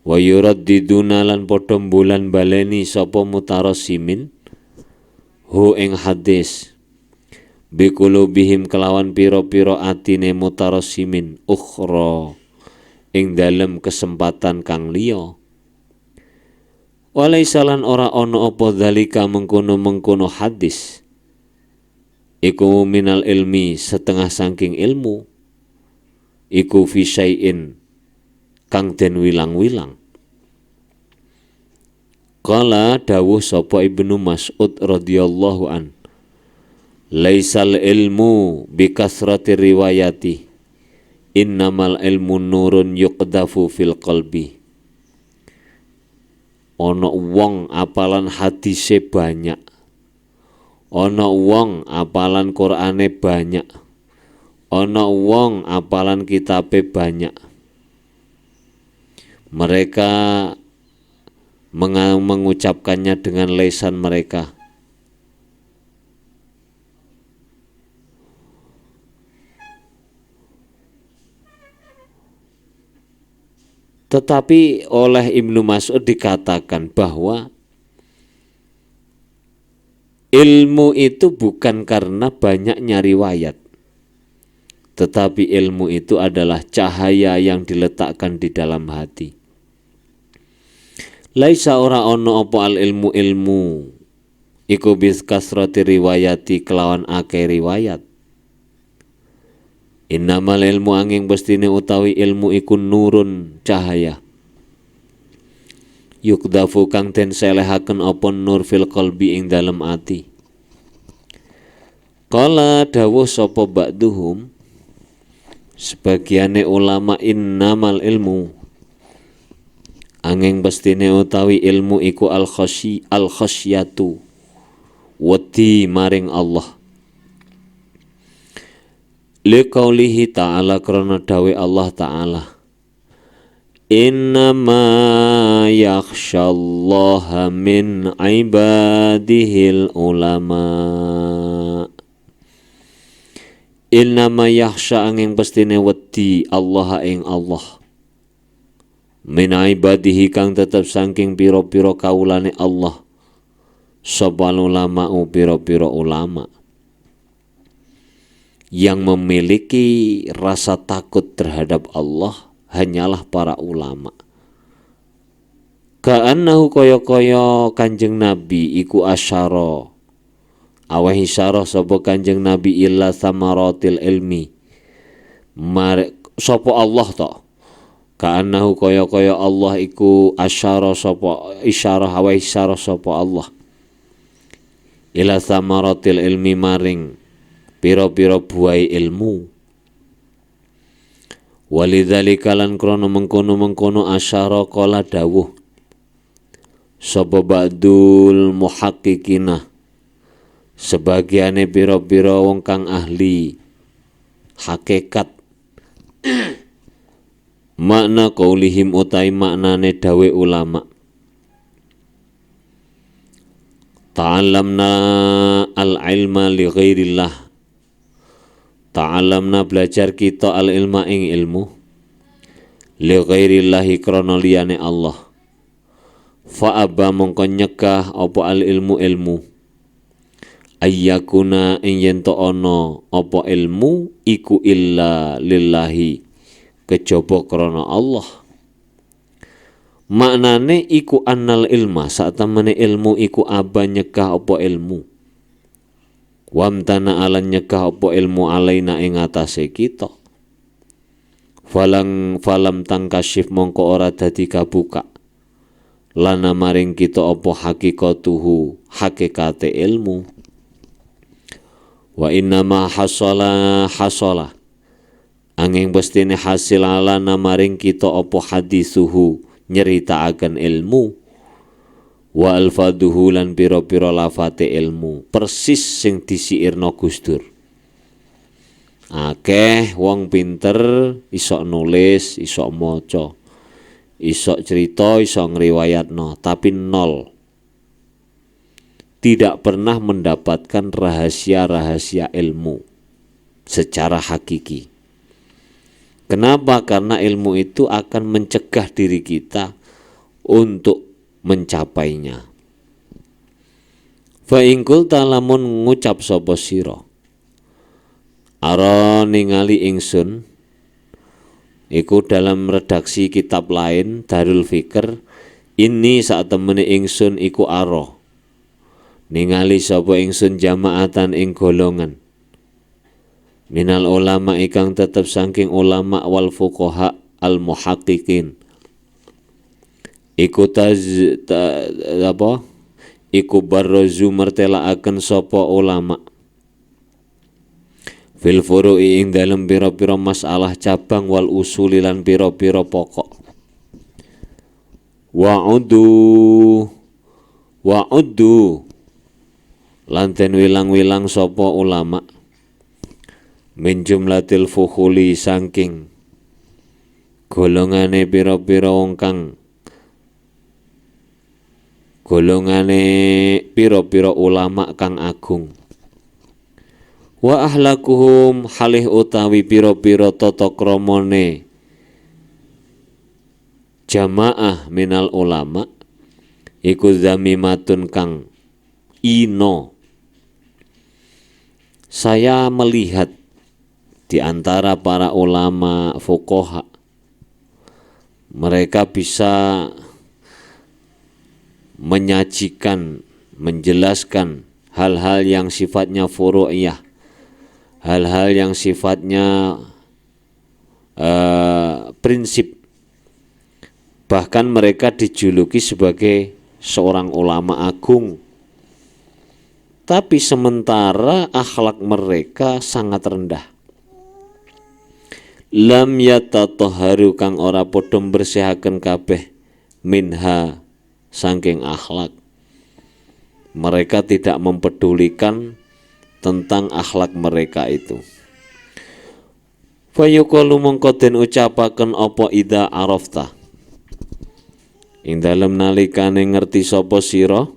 wa yuraddiduna lan padha bulan baleni sapa mutarassimin hu ing hadis, bi qulubihim kelawan pira-pira atine mutarassimin ukhra ing dalem kesempatan kang liya. Walaisalan ora ana apa dzalika mengkono hadis iku minal ilmi setengah saking ilmu, iku fi syai'in kang den wilang-wilang. Qala dawuh sapa Ibnu Mas'ud radhiyallahu an, laisal ilmu bi kasrati riwayati, innamal ilmu nurun yuqdafu fil qalbi. ana wong apalan hadise banyak, ana wong apalan Qur'ane banyak, ana wong apalan kitabe banyak. Mereka mengucapkannya dengan lisan mereka, tetapi oleh Ibnu Mas'ud dikatakan bahwa ilmu itu bukan karena banyaknya riwayat, tetapi ilmu itu adalah cahaya yang diletakkan di dalam hati. Laisa ora ono apa al ilmu iku bis kasrati riwayati kelawan akeh riwayat. Innamal ilmu angin bestine utawi ilmu iku nurun cahaya. Yukdafu kang den selehaken apa nur fil qalbi ing dalem ati. Qala dawuh sapa ba'duhum, sebagiane ulama, innamal ilmu angin bestine utawi ilmu iku al khasyatu wedi maring Allah. Liqaulihi ta'ala krana dawe Allah ta'ala, innama yakhsyallaha min ibadihil ulama. Innama yakhsha angin pastine wedi Allah ing Allah, min ibadihi kang tetep saking pira-pira kaulane Allah, sapa ulama pira-pira ulama. Yang memiliki rasa takut terhadap Allah hanyalah para ulama. Ka'annahu kaya-kaya Kanjeng Nabi iku asyara, aweh isyarah sapa Kanjeng Nabi illa samaratil ilmi. Sapa Allah to? Ka'annahu kaya-kaya Allah iku asyara sapa isyarah, aweh isyarah sapa Allah illa samaratil ilmi maring pira-pira buai ilmu. Walidzalika lan krana mengkono asyara kala dawuh sapa ba'dul muhaqqiqina, sebagiane pira-pira wong kang ahli hakikat makna qaulihim utai maknane dawe ulama, ta'allamna al-ilma li ghairillah, ta'allamna belajar kita al-ilma ing ilmu li ghairillahi krana liyane Allah. Fa'aba mongko nyegah apa al-ilmu ayyakuna ing yen to ana apa ilmu iku illa lillahi, kejaba krana Allah. Maknane iku annal ilma, satemene ilmu iku aba nyegah apa ilmu, wamtana alan nyegah apa ilmu alaina ing atase kita. Falam tangkasyif mongko ora dadi kabuka lana maring kita apa hakikatuhu, hakikate ilmu. Wa innama hasala angin bestine hasil alana maring kita apa hadisuhu, nyeritaaken ilmu, wa alfaduhu lan pira-pira lafate ilmu, persis sing disiirno Gusdur. Akeh wong pinter iso nulis, iso maca, iso cerita, iso ngriwayatno, tapi nol. Tidak pernah mendapatkan rahasia-rahasia ilmu secara hakiki. Kenapa? Karena ilmu itu akan mencegah diri kita untuk mencapainya. Fa in qulta lamun ngucap sapa sira, ara ningali ingsun, iku dalam redaksi kitab lain Darul Fikr, ini saat temene ingsun iku ara ningali sapa ingsun jamaatan ing golongan minal ulama ikang tetep saking ulama wal fuqaha al muhaqqiqin, iku iku barrozu mertelaaken sapa ulama fil furu'i ing dalem pira-pira masalah cabang wal usuli lan pira-pira pokok. Wa'uddu lan den wilang-wilang sapa ulama min jumlatil fukhuli saking golongane pira-pira wong kang golongane pira-pira ulama kang agung. Wa ahlakuhum halih utawi pira-pira tata kramane jamaah minal ulama iku zamimatun kang ino. Saya melihat di antara para ulama fuqaha mereka bisa menyajikan, menjelaskan hal-hal yang sifatnya furu'iyah, hal-hal yang sifatnya prinsip. Bahkan mereka dijuluki sebagai seorang ulama agung. Tapi sementara akhlak mereka sangat rendah. Lam yatatahharu kang ora padha bersihaken kabeh minha saking akhlak. Mereka tidak mempedulikan tentang akhlak mereka itu. Fayuqalu mongko den ucapaken apa idza arafta. Ing dalem nalikane ngerti sapa sira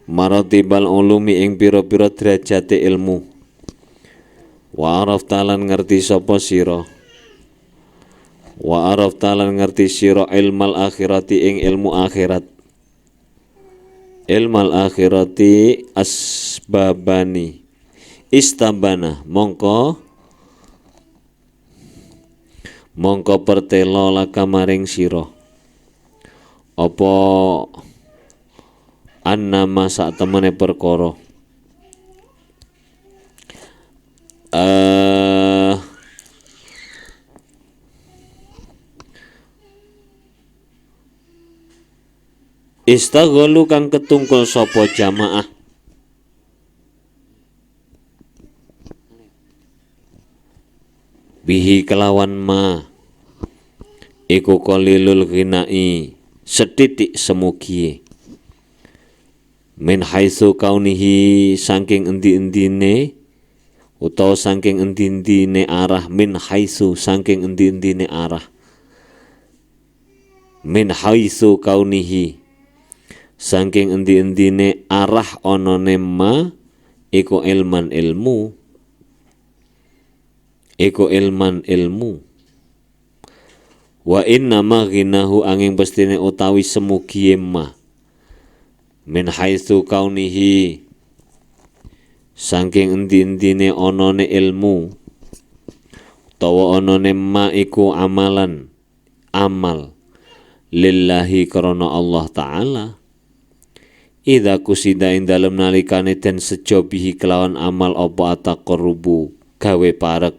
maratibal ulumi ing pira-pira derajate ilmu. Wa arafta lan ngerti sapa sira ilmal akhirati ing ilmu akhirat. Ilmal akhirati asbabani istabana mongko pertelo laka maring sira apa annama sak temene perkara istaghalu kang ketungkul sapa jamaah bihi kelawan ma iku qalilul ghinai setitik semugie min haitsu kaunihi saking endi-endine utawa saking endi-endine arah min haitsu saking endi-endine arah min haitsu kaunihi saking endi-endine arah onone ma iku ilman ilmu wa inna ma ghinahu angin pestine utawi semugi ma min haitsu kaunihi saking endi-endine onone ilmu utawa onone ma iku amal lillahi karena Allah Ta'ala. Idza kusida ing dalem nalikane den sejo bihi kelawan amal apa ataqarrubu gawe parek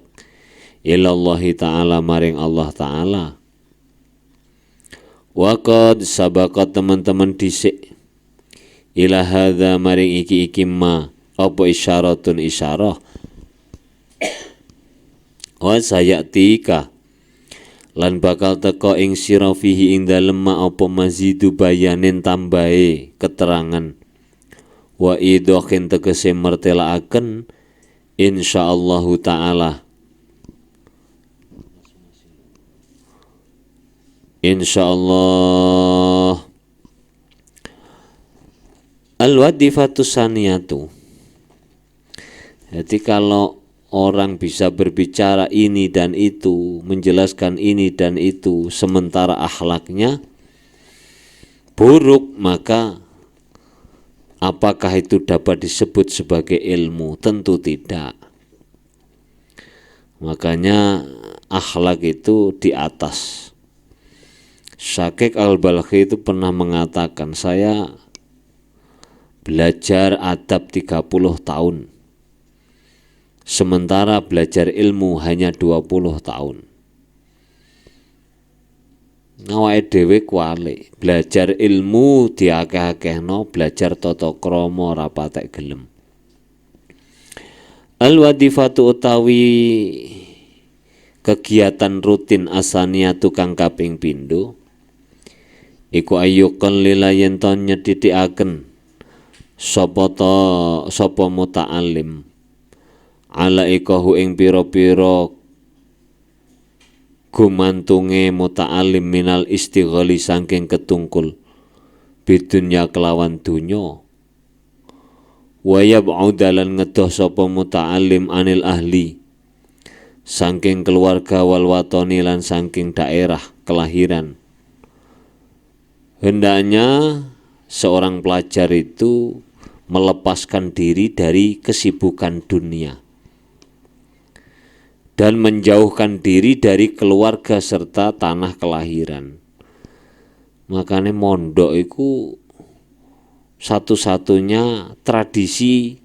ilallahi ta'ala maring Allah Ta'ala. Waqad sabaqat teman-teman dhisik ila hadza maring iki ma apa isyaratun isyarah wa sayatika lan bakal teka ing sira fihi ing dalem ma apa mazidu bayanin tambahe keterangan wa idokhin tegese mertelaaken insyaallahu ta'ala insyaallah. Al-wadifatu saniyatu. Jadi kalau orang bisa berbicara ini dan itu, menjelaskan ini dan itu, sementara akhlaknya buruk, maka apakah itu dapat disebut sebagai ilmu? Tentu tidak. Makanya akhlak itu di atas. Syakik Al-Balkhi itu pernah mengatakan, saya belajar adab 30 tahun, sementara belajar ilmu hanya 20 tahun. Awake dhewe kuali, belajar ilmu diakeh-akehno, belajar tata krama ora patek gelem. Al-wadifatu utawi kegiatan rutin asania tukang kaping pindho iku ayyukan lila yen to nyedhithikaken sapa muta'alim ala ikahu ing pira-pira gumantunge muta'alim minal istighali saking ketungkul bidunya kelawan dunya wa yab'udalan ngedoh sapa muta'alim anil ahli saking keluarga wal watoni lan saking daerah kelahiran. Hendaknya seorang pelajar itu melepaskan diri dari kesibukan dunia dan menjauhkan diri dari keluarga serta tanah kelahiran. Makanya mondok itu satu-satunya tradisi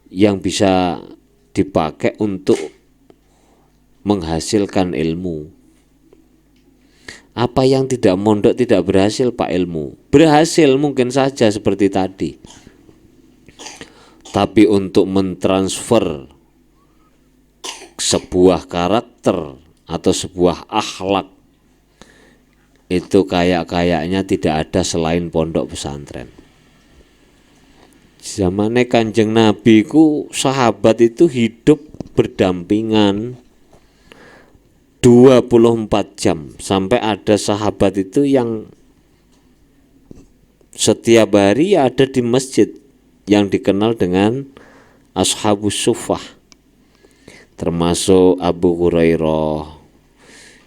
yang bisa dipakai untuk menghasilkan ilmu. Apa yang tidak mondok tidak berhasil Pak ilmu? Berhasil mungkin saja seperti tadi. Tapi untuk mentransfer sebuah karakter atau sebuah akhlak itu kayaknya tidak ada selain pondok pesantren. Zamannya Kanjeng Nabi ku sahabat itu hidup berdampingan 24 jam. Sampai ada sahabat itu yang setiap hari ada di masjid yang dikenal dengan Ashabus Suffah, termasuk Abu Hurairah.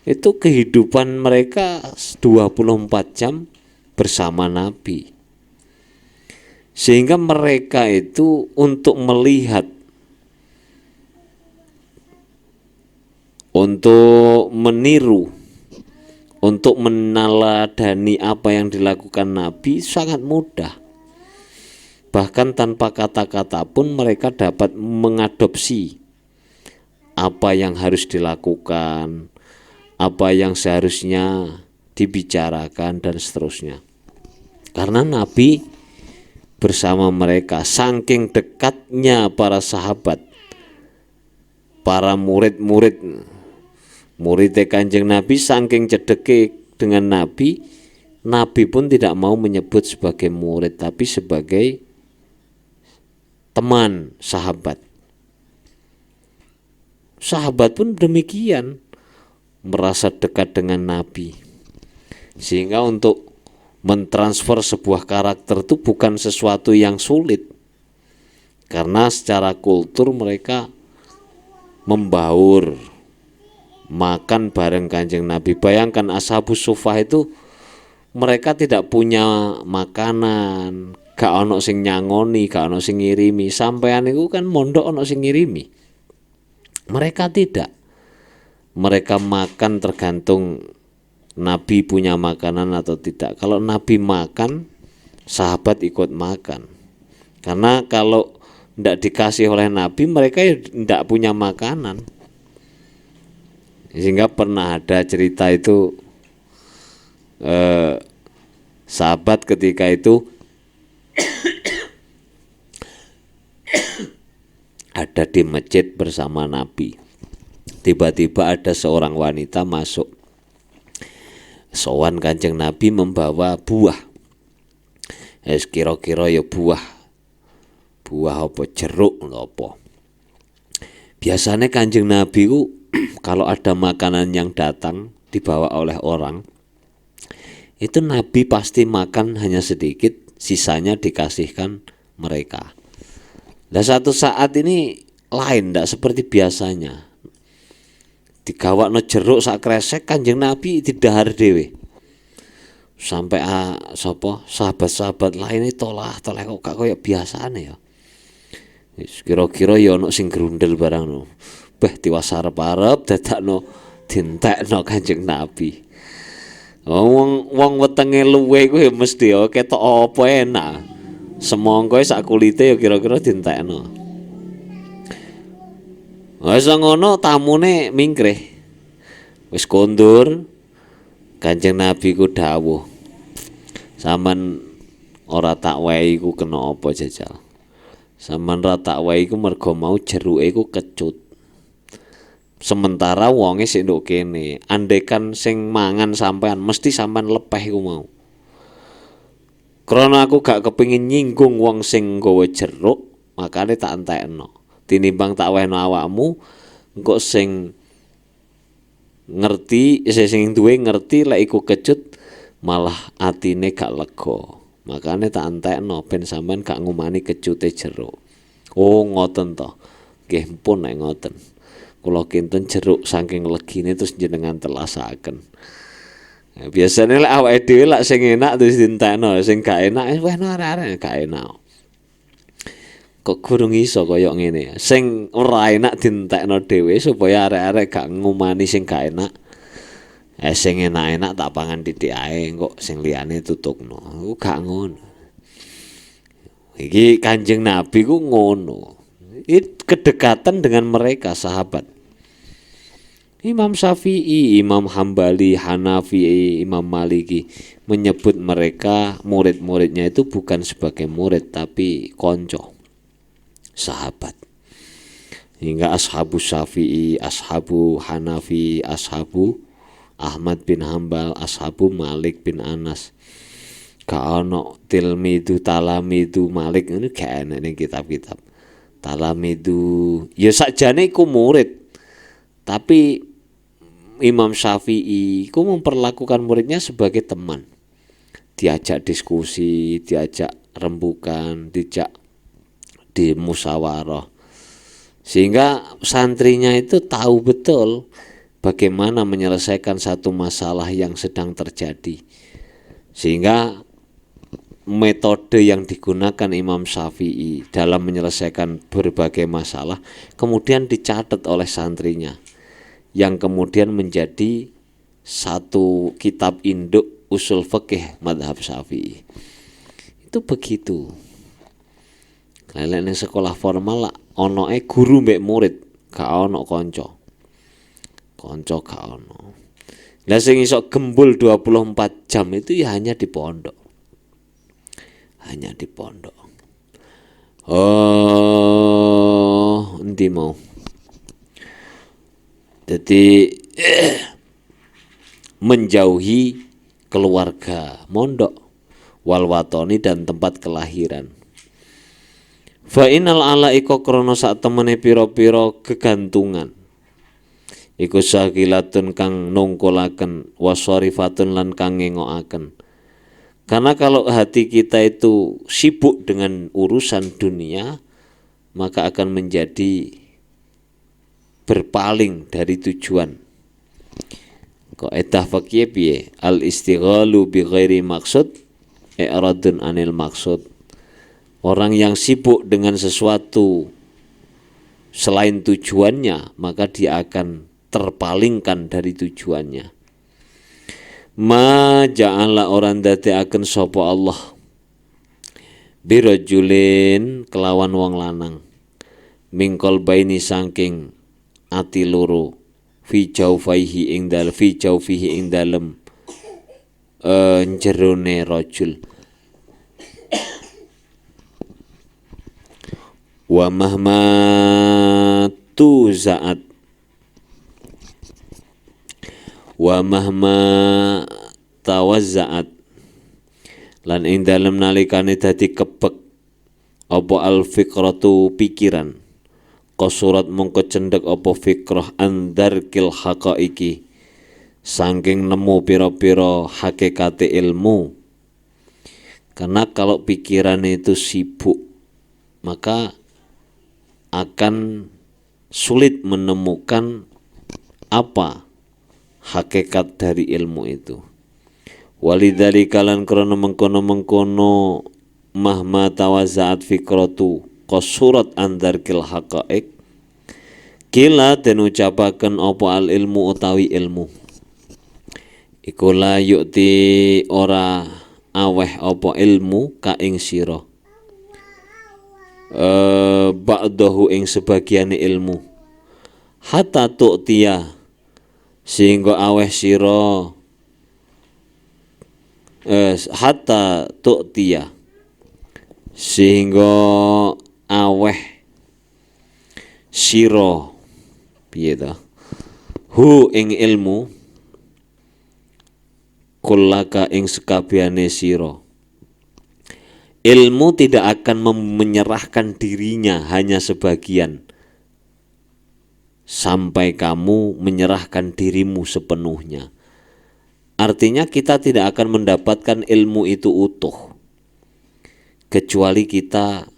Itu kehidupan mereka 24 jam bersama Nabi. Sehingga mereka itu untuk melihat, untuk meniru, untuk meneladani apa yang dilakukan Nabi sangat mudah. Bahkan tanpa kata-kata pun mereka dapat mengadopsi apa yang harus dilakukan, apa yang seharusnya dibicarakan dan seterusnya. Karena Nabi bersama mereka, saking dekatnya para sahabat, para murid-muridnya Kanjeng Nabi saking cedeke dengan Nabi, Nabi pun tidak mau menyebut sebagai murid tapi sebagai teman sahabat. Sahabat pun demikian, merasa dekat dengan Nabi. Sehingga untuk mentransfer sebuah karakter itu bukan sesuatu yang sulit. Karena secara kultur mereka membaur, makan bareng Kanjeng Nabi. Bayangkan Ashabus Suffah itu mereka tidak punya makanan, gak ono sing nyangoni, gak ono sing ngirimi. Sampean itu kan mondok ono sing ngirimi. Mereka tidak. Mereka makan tergantung Nabi punya makanan atau tidak. Kalau Nabi makan, sahabat ikut makan. Karena kalau tidak dikasih oleh Nabi, mereka tidak punya makanan. Sehingga pernah ada cerita itu, sahabat ketika itu ada di masjid bersama Nabi. Tiba-tiba ada seorang wanita masuk, sowan Kanjeng Nabi membawa buah. Kira-kira ya buah apa, jeruk apa. Biasanya Kanjeng Nabi ku kalau ada makanan yang datang dibawa oleh orang, itu Nabi pasti makan hanya sedikit, sisanya dikasihkan mereka. Nah satu saat ini lain, tidak seperti biasanya. Digawakno jeruk sak kresek, Kanjeng Nabi didahar dhewe. Sampai sahabat-sahabat lain itu toleh kok gak koyo biasane ya. Kira-kira ya ono sing grundel barang no. Beh tiwas-arep dadakno dintekno Kanjeng Nabi. Wong wetenge luwe kuwi mesti ya ketok apa enak. Semongko sak kulite ya kira-kira dintekno. Wis ngono tamune mingkrih. Wis kondur, Kanjeng Nabi ku dawuh. Saman ora tak wehi ku kena apa jajal. Sampeyan ra tak wae iku mergo mau jeruke iku kecut. Sementara wonge sik nduk kene, andekan sing mangan sampean mesti sampean lepeh iku mau. Krana aku gak kepengin nyinggung wong sing nggawa jeruk, makane tak entekno. Tinimbang tak wehno awakmu, engko sing ngerti, sing duwe ngerti lek iku kecut malah atine gak lega. Makane tak entekno ben sampean gak ngumani kecute jeruk. Oh ngoten to. Nggih pun nek ngoten. Kula kinten jeruk saking legine terus jenengan telasaken. Ya, biasane lek awake dhewe lak sing enak terus dientekno, sing gak enak weh arek-arek gak enak. Kok gurung iso kaya ngene. Sing ora enak dientekno dhewe supaya arek-arek gak ngumani sing gak enak. Sing enak-enak tak pangan titik ae, kok sing liyane tutukno. Ku gak ngono. Iki Kanjeng Nabi ku ngono. Ini kedekatan dengan mereka sahabat. Imam Syafi'i, Imam Hambali, Hanafi, Imam Maliki menyebut mereka murid-muridnya itu bukan sebagai murid tapi konco, sahabat. Hingga ashabu Syafi'i, ashabu Hanafi, ashabu Ahmad bin Hambal, ashabu Malik bin Anas. Gak ono tilmidu talamidu Malik ini gak enak ning kitab-kitab. Talamidu ya sakjane iku murid. Tapi Imam Syafi'i ku memperlakukan muridnya sebagai teman. Diajak diskusi, diajak rembukan, diajak di musyawarah. Sehingga santrinya itu tahu betul bagaimana menyelesaikan satu masalah yang sedang terjadi. Sehingga metode yang digunakan Imam Syafi'i dalam menyelesaikan berbagai masalah kemudian dicatat oleh santrinya, yang kemudian menjadi satu kitab induk usul fikih madhab Syafi'i. Itu begitu. Lek ning sekolah formal lah onoe guru mbek murid, gak ono kanca. Kanca gak ono. Lah sing iso gembul 24 jam itu ya hanya di pondok. Hanya di pondok. Oh, endi mau? Jadi menjauhi keluarga, mondok, wal watoni dan tempat kelahiran. Fa innal alaika krana sak temene pira-pira kegantungan. Iku sakilatun kang nongkolaken wasarifatun lan kang ngengokaken. Karena kalau hati kita itu sibuk dengan urusan dunia, maka akan menjadi berpaling dari tujuan. Kok edah fakih piye? Al istighalu bi ghairi maksud i'radun anil maksud. Orang yang sibuk dengan sesuatu selain tujuannya, maka dia akan terpalingkan dari tujuannya. Ma ja'ala orang dadekaken sapa Allah birajulin kelawan wong lanang mingkol baini saking ati loro fi jaufihi ing dalem jerone rajul wa mahma tu zaat wa mahma tawazza'at lan ing dalem nalikane dadi kebek apa al fikratu pikiran qasurat mongko cendhek apa fikrah andarkil haqaiqi saking nemu pira-pira hakikate ilmu. Karena kalau pikiran itu sibuk maka akan sulit menemukan apa hakikat dari ilmu itu. Walidzalika lan krana mengkono mahma tawazza'at fikratu qasurat andarkil haqaiq kila den ucapaken apa al ilmu utawi ilmu iku la yukti ora aweh apa ilmu ka ing sira ba'dahu ing sebagiane ilmu hatta tu'tiya sehingga aweh sira hatta tu'tiya sehingga sira piye ta hu ing ilmu kullaka ing sekabehane sira. Ilmu tidak akan menyerahkan dirinya hanya sebagian sampai kamu menyerahkan dirimu sepenuhnya. Artinya kita tidak akan mendapatkan ilmu itu utuh kecuali kita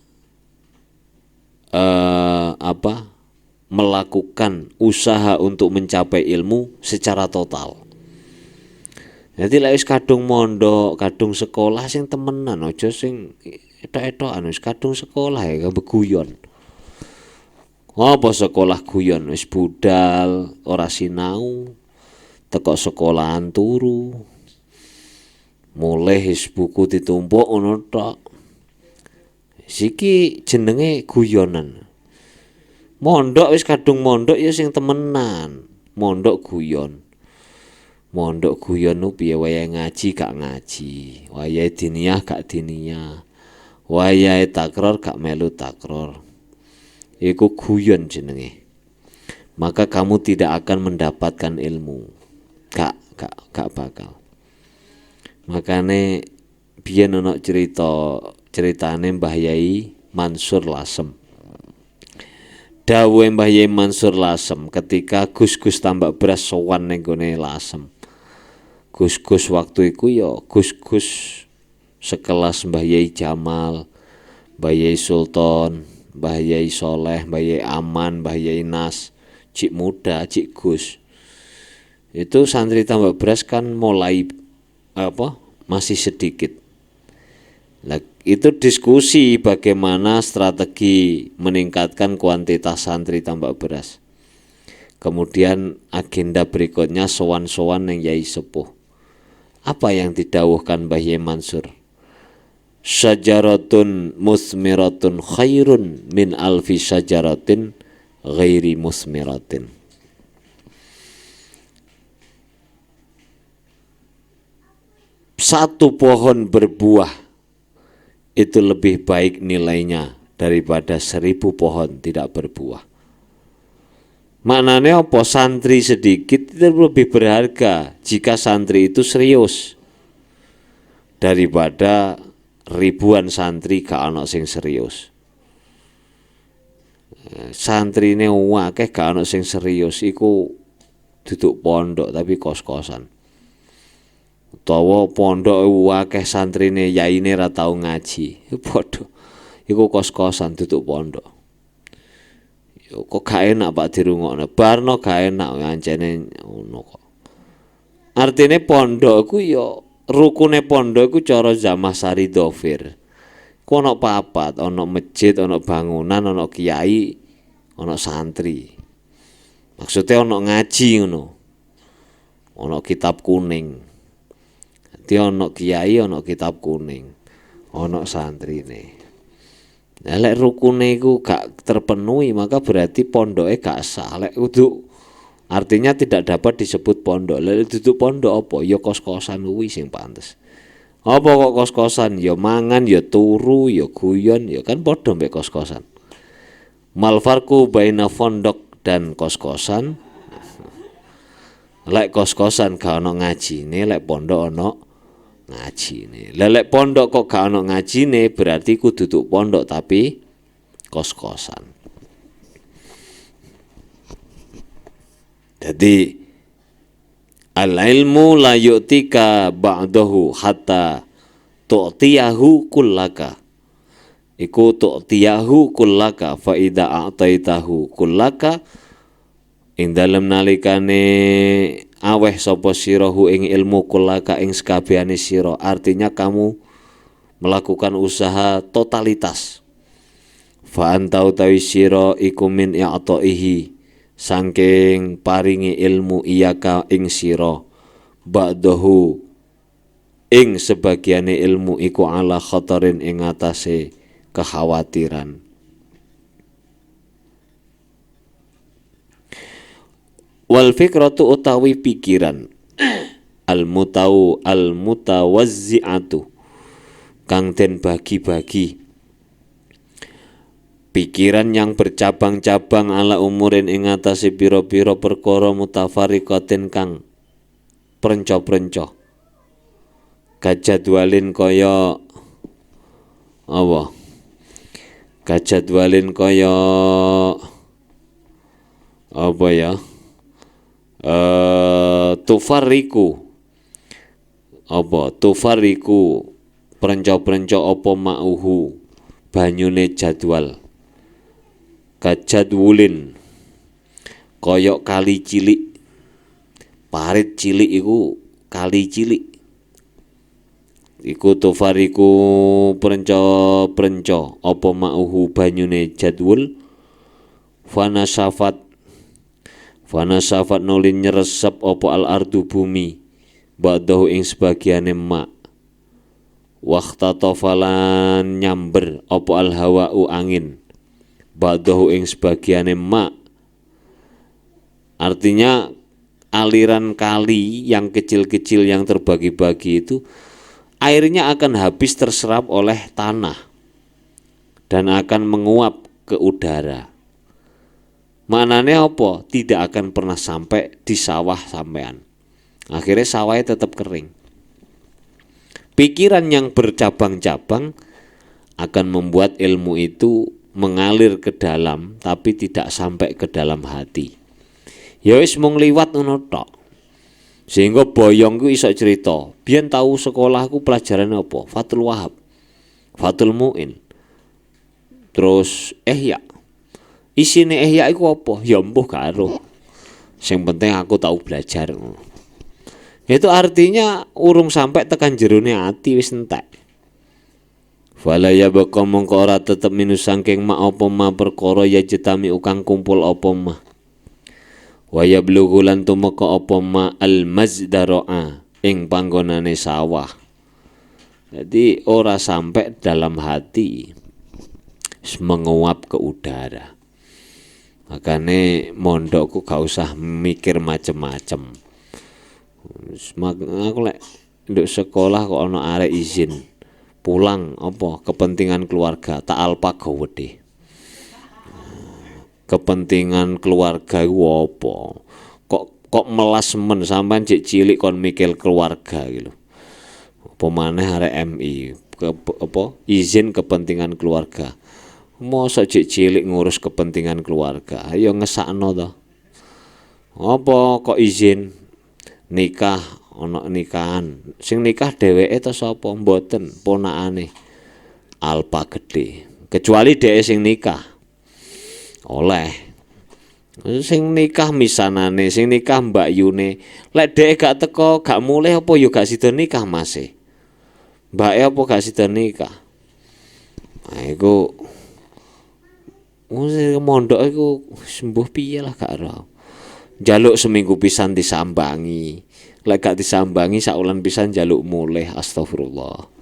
melakukan usaha untuk mencapai ilmu secara total. Jadi lek wis kadung mondok, kadung sekolah sing temenan, aja sing etok-etokan, wis kadung sekolah ya beguyon. Apa sekolah guyon, wis budal, ora sinau, teko sekolahan turu. Mulai wis buku ditumpuk ngono tok. Siki jenenge guyonan. Mondok wis kadung mondok ya sing temenan, mondok guyon. Mondok guyon nu piye wayahe ngaji gak ngaji, wayahe diniyah gak diniyah, wayahe takror gak melu takror. Iku guyon jenenge. Maka kamu tidak akan mendapatkan ilmu. Gak bakal. Makane biyen ana ceritane Mbah Yai Mansur Lasem. Dawuhe Mbah Yai Mansur Lasem ketika Gus-gus Tambak Beras sowan ning gone Lasem. Gus-gus waktu iku ya Gus-gus sekelas Mbah Yai Jamal, Mbah Yai Sultan, Mbah Yai Soleh, Mbah Yai Aman, Mbah Yai Nas, Cik Muda, Cik Gus. Itu santri Tambak Beras kan mulai masih sedikit. Nah, itu diskusi bagaimana strategi meningkatkan kuantitas santri Tambak Beras. Kemudian agenda berikutnya sowan-sowan yang Yai Sepuh. Apa yang didawuhkan Mbah Yai Mansur? Syajaratun musmiratun khairun min alfi syajaratin ghairi musmiratin. Satu pohon berbuah itu lebih baik nilainya daripada 1000 pohon tidak berbuah. Maknanya apa? Santri sedikit itu lebih berharga jika santri itu serius daripada ribuan santri gak ana sing serius. Santrine akeh gak ana sing serius iku duduk pondok tapi kos-kosan. Utawa pondok akeh santrine yaine ra tau ngaji. Padha iku kos-kosan duduk pondok. Kok gak enak Pak dirungokno, barno gak enak ancene ngono kok. Artine pondok iku ya rukune pondok iku cara Zamah Sari Dhofir. Ku ana papat, ana masjid, ana bangunan, ana kiai, ana santri. Maksudnya ana ngaji ngono. Ana kitab kuning. Dadi ana kiai, ana kitab kuning. Ana santrine. Nah, lek rukune iku gak terpenuhi maka berarti pondoke gak sah. Lek kudu artinya tidak dapat disebut pondok. Lek duduk pondok apa? Ya kos-kosan kuwi sing pantes. Apa kok kos-kosan? Ya mangan, ya turu, ya guyon, ya kan padha mbek kos-kosan. Mal farqu baina pondok dan kos-kosan. Lek kos-kosan gak ono ngajine, lek pondok ono ngajine. Lek pondok kok gak ono ngajine berarti ku duduk pondok tapi kos-kosan. Jadi al-ilmu la yu'tika ba'dahu hatta tu'tiyahu kullaka. Iku tu'tiyahu kullaka fa idza a'taitahu kullaka ing dalem nalikane aweh sapa sirahu ing ilmu kullaka ing sakabehane sira. Artinya kamu melakukan usaha totalitas. Fa anta utawi sira iku min i'taihi saking paringi ilmu iyaka ing sira ba'dahu ing sebagiane ilmu iku ala khatarin ing atase kekhawatiran. Wal fikratu utawi pikiran al mutawazzi'atu kang den bagi-bagi pikiran yang bercabang-cabang ala umurin ing atase pira-pira perkara mutafariqatin kang prenco-prenco. Kajadwalin kaya apa? Kajadwalin kaya apa ya? Tufariku apa? Tufariku prenco-prenco apa ma'uhu banyune jadwal. Kajadwulin kaya kali cilik, parit cilik iku kali cilik iku tufariku prenco apa ma'uhu banyune jadwul. Fanasafat nulin nyeresep apa al ardu bumi ba'dahu ing sebagiane mak. Waqtatafalan nyamber apa al hawa'u angin ba'dahu ing sebagiane mak. Artinya aliran kali yang kecil-kecil yang terbagi-bagi itu airnya akan habis terserap oleh tanah dan akan menguap ke udara. Maknanya apa? Tidak akan pernah sampai di sawah sampean. Akhirnya sawahnya tetap kering. Pikiran yang bercabang-cabang akan membuat ilmu itu mengalir ke dalam tapi tidak sampai ke dalam hati. Ya wis mung liwat ngono tok. Sehingga boyongku iso cerita, biyen tahu sekolahku pelajaran apa? Fathul Wahab, Fathul Muin. Terus Ihya. Isine Ihya iku apa? Ya mbuh karo. Sing penting aku tahu belajar. Itu artinya urung sampai tekan jerone ati wis entek. Fala ya baka mongko ora tetep minus saking mak apa ma perkara ya jetami ukang kumpul apa mah. Wa ya blughulan tumeka apa ma al mazdaraa ing panggonane sawah. Jadi ora sampai dalam hati, menguap ke udara. Makane mondokku gak usah mikir macem-macem. Aku lek nduk sekolah kok ana arek izin pulang apa kepentingan keluarga tak alpa gawedhe. Kepentingan keluarga iku apa? Kok melas men sampean cek cilik kon mikir keluarga gitu. Apa maneh arek MI izin kepentingan keluarga. Mosok cek cilik ngurus kepentingan keluarga. Ayo ngesakno to. Apa kok izin nikah ana nikahan. Sing nikah dheweke to sapa? Mboten, ponakane. Alpa gede. Kecuali dheweke sing nikah. Oleh. Sing nikah misanane, sing nikah Mbak Yune. Lek dheweke gak teko, gak mulih apa ya gak sida nikah Mas e. Mbake apa gak sida nikah. Nah iku mondok iku sembuh piye lah gak ora. Jaluk seminggu pisan disambangi. Lek gak disambangi saulan pisan jaluk mulih. Astagfirullah.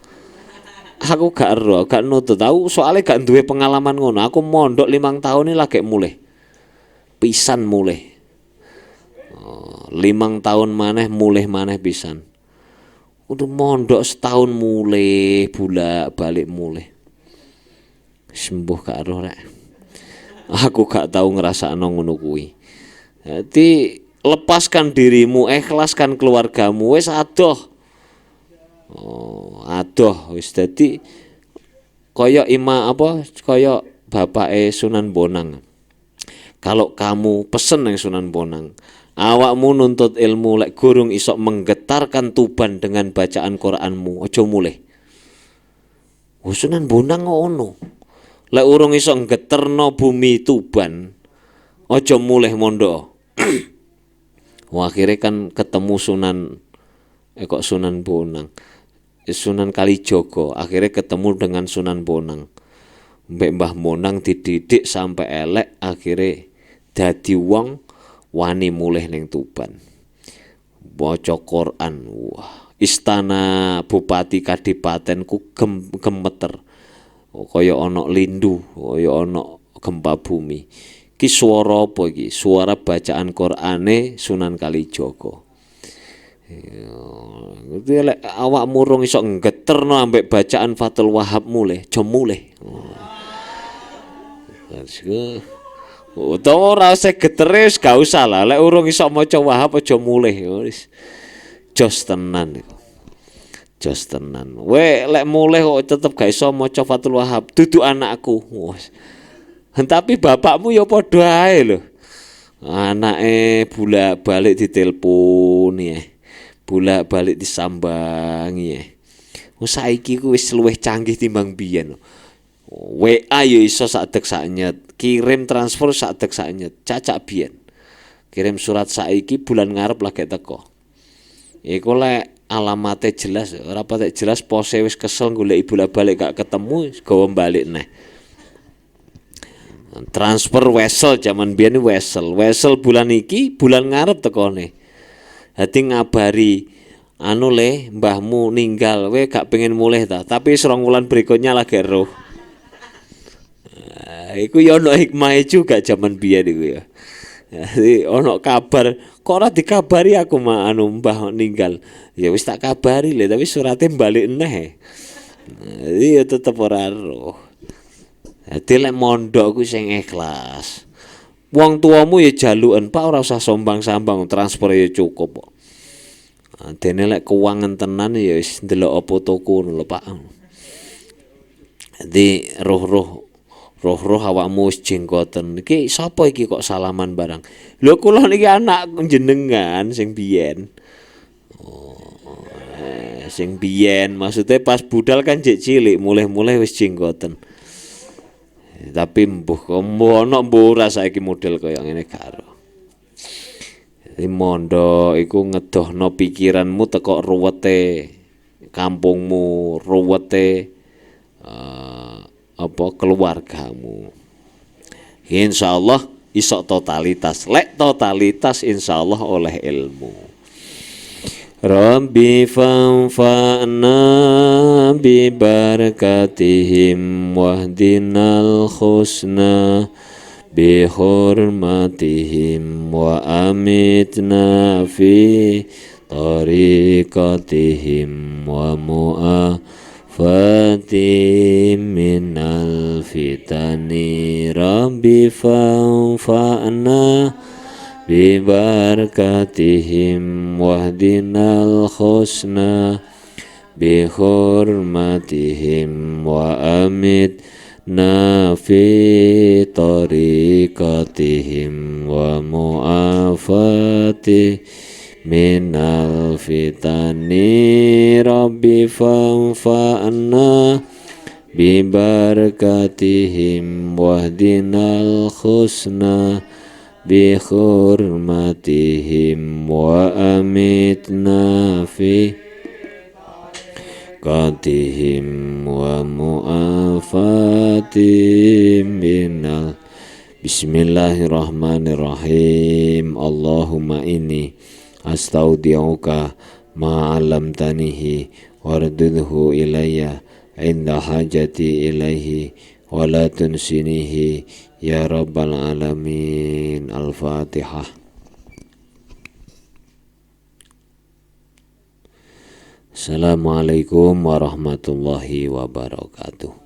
Aku gak ero, gak nutut. Aku soalnya gak duwe pengalaman ngono. Aku mondok 5 tahun ini lagi mulih. Pisan mulih. 5 tahun maneh mulih maneh pisan. Udah mondok setahun mulih, balik mulih. Sembuh gak ero rek. Aku gak tahu ngrasakno ngono kuwi. Jadi lepaskan dirimu, ikhlaskan keluargamu, wis adoh. Adoh wis dadi kaya kaya bapake Sunan Bonang. Kalau kamu pesen yang Sunan Bonang, awakmu nuntut ilmu lek gurung iso menggetarkan Tuban dengan bacaan Qur'anmu, aja mulih. Sunan Bonang ngono. Lek urung iso nggeterno bumi Tuban, aja mulih mondok. Akhirnya kan ketemu Sunan Bonang, Sunan Kalijogo. Akhirnya ketemu dengan Sunan Bonang. Mbah Bonang dididik sampai elek, akhirnya dadi wong wani mulih ning Tuban. Maca Quran, wah, istana bupati kadipaten ku gemeter. Kaya ana lindu, kaya ana gempa bumi. Ki swara apa iki? Suara bacaan Qur'ane Sunan Kalijogo. Kuwi lek awakmu rung iso nggeterno ambek bacaan Fathul Wahab mulih, aja mulih. Utawa ora usah getere wis gak usah lah. Lek urung iso maca Wahab aja mulih wis. Jos tenan iku. Jos tenan. Lek mulih kok tetep gak iso maca Fathul Wahab, dudu anakku. Wes. Tapi bapakmu ya padha ae lho. Anake bolak-balik ditelepon ya. Bolak-balik disambangi ya. Saiki ku wis luwih canggih timbang biyen. WA yo iso sak dek sak nyet, kirim transfer sak dek sak nyet, cacak biyen. Kirim surat saiki bulan ngarep lagi teko. Iku lek alamate jelas, ora patek jelas pose wis kesel golek bolak-balik gak ketemu, gawa balik neh. Transfer wesel zaman biyen wesel bulan iki, bulan ngarep tekone. Dadi ngabari anu le mbahmu ninggal, gak pengen mulih ta, tapi 2 wulan berikutnya lagi roh. Iku ya ono hikmahe juga zaman biyen iku ya. Jadi ono kabar, kok ora dikabari aku mah anu mbah ninggal. Ya wis tak kabari le, tapi surate balik neh. Jadi ya tetep ora roh. Dadi lek mondok ku sing ikhlas. Wong tuamu ya jaluken, Pak ora usah sombang-sambang, transfer ya cukup kok. Dene lek keuangan tenan ya wis ndelok apa toko lho Pak. Dadi roh-roh awakmu wis jenggoten. Iki sapa iki kok salaman barang? Lho kula niki anak jenengan sing biyen. Sing biyen maksudnya pas budal kan jek cilik, mulih-mulih wis jenggoten. Tapi mbuh ono mbuh ora saiki model kaya ngene karo. Jadi mondok iku ngedohno pikiranmu teko ruwete kampungmu, ruwete keluargamu. Insyaallah iso totalitas. Lek totalitas insyaallah oleh ilmu. Rabbi fanfa'na bi barakatihim wahdinal husna bi hurmatihim wa amitna fi tariqatihim wa mu'afati minal fitani rabbi fanfa'na bi barakatihim wahdinal husna bi hurmatihim wa amitna fi tariqatihim wa mu'afati minal fitani rabbi fanfa'na bi barakatihim wahdinal husna bi hurmatihim wa amitna fi qatihim wa mu'afatihim minal. Bismillahirrahmanirrahim. Allahumma inni astaudi'uka ma'alamtanihi wardudhu ilayya inda hajati ilaihi wa la tunsinihi ya rabbal alamin. Al-Fatihah. Assalamualaikum warahmatullahi wabarakatuh.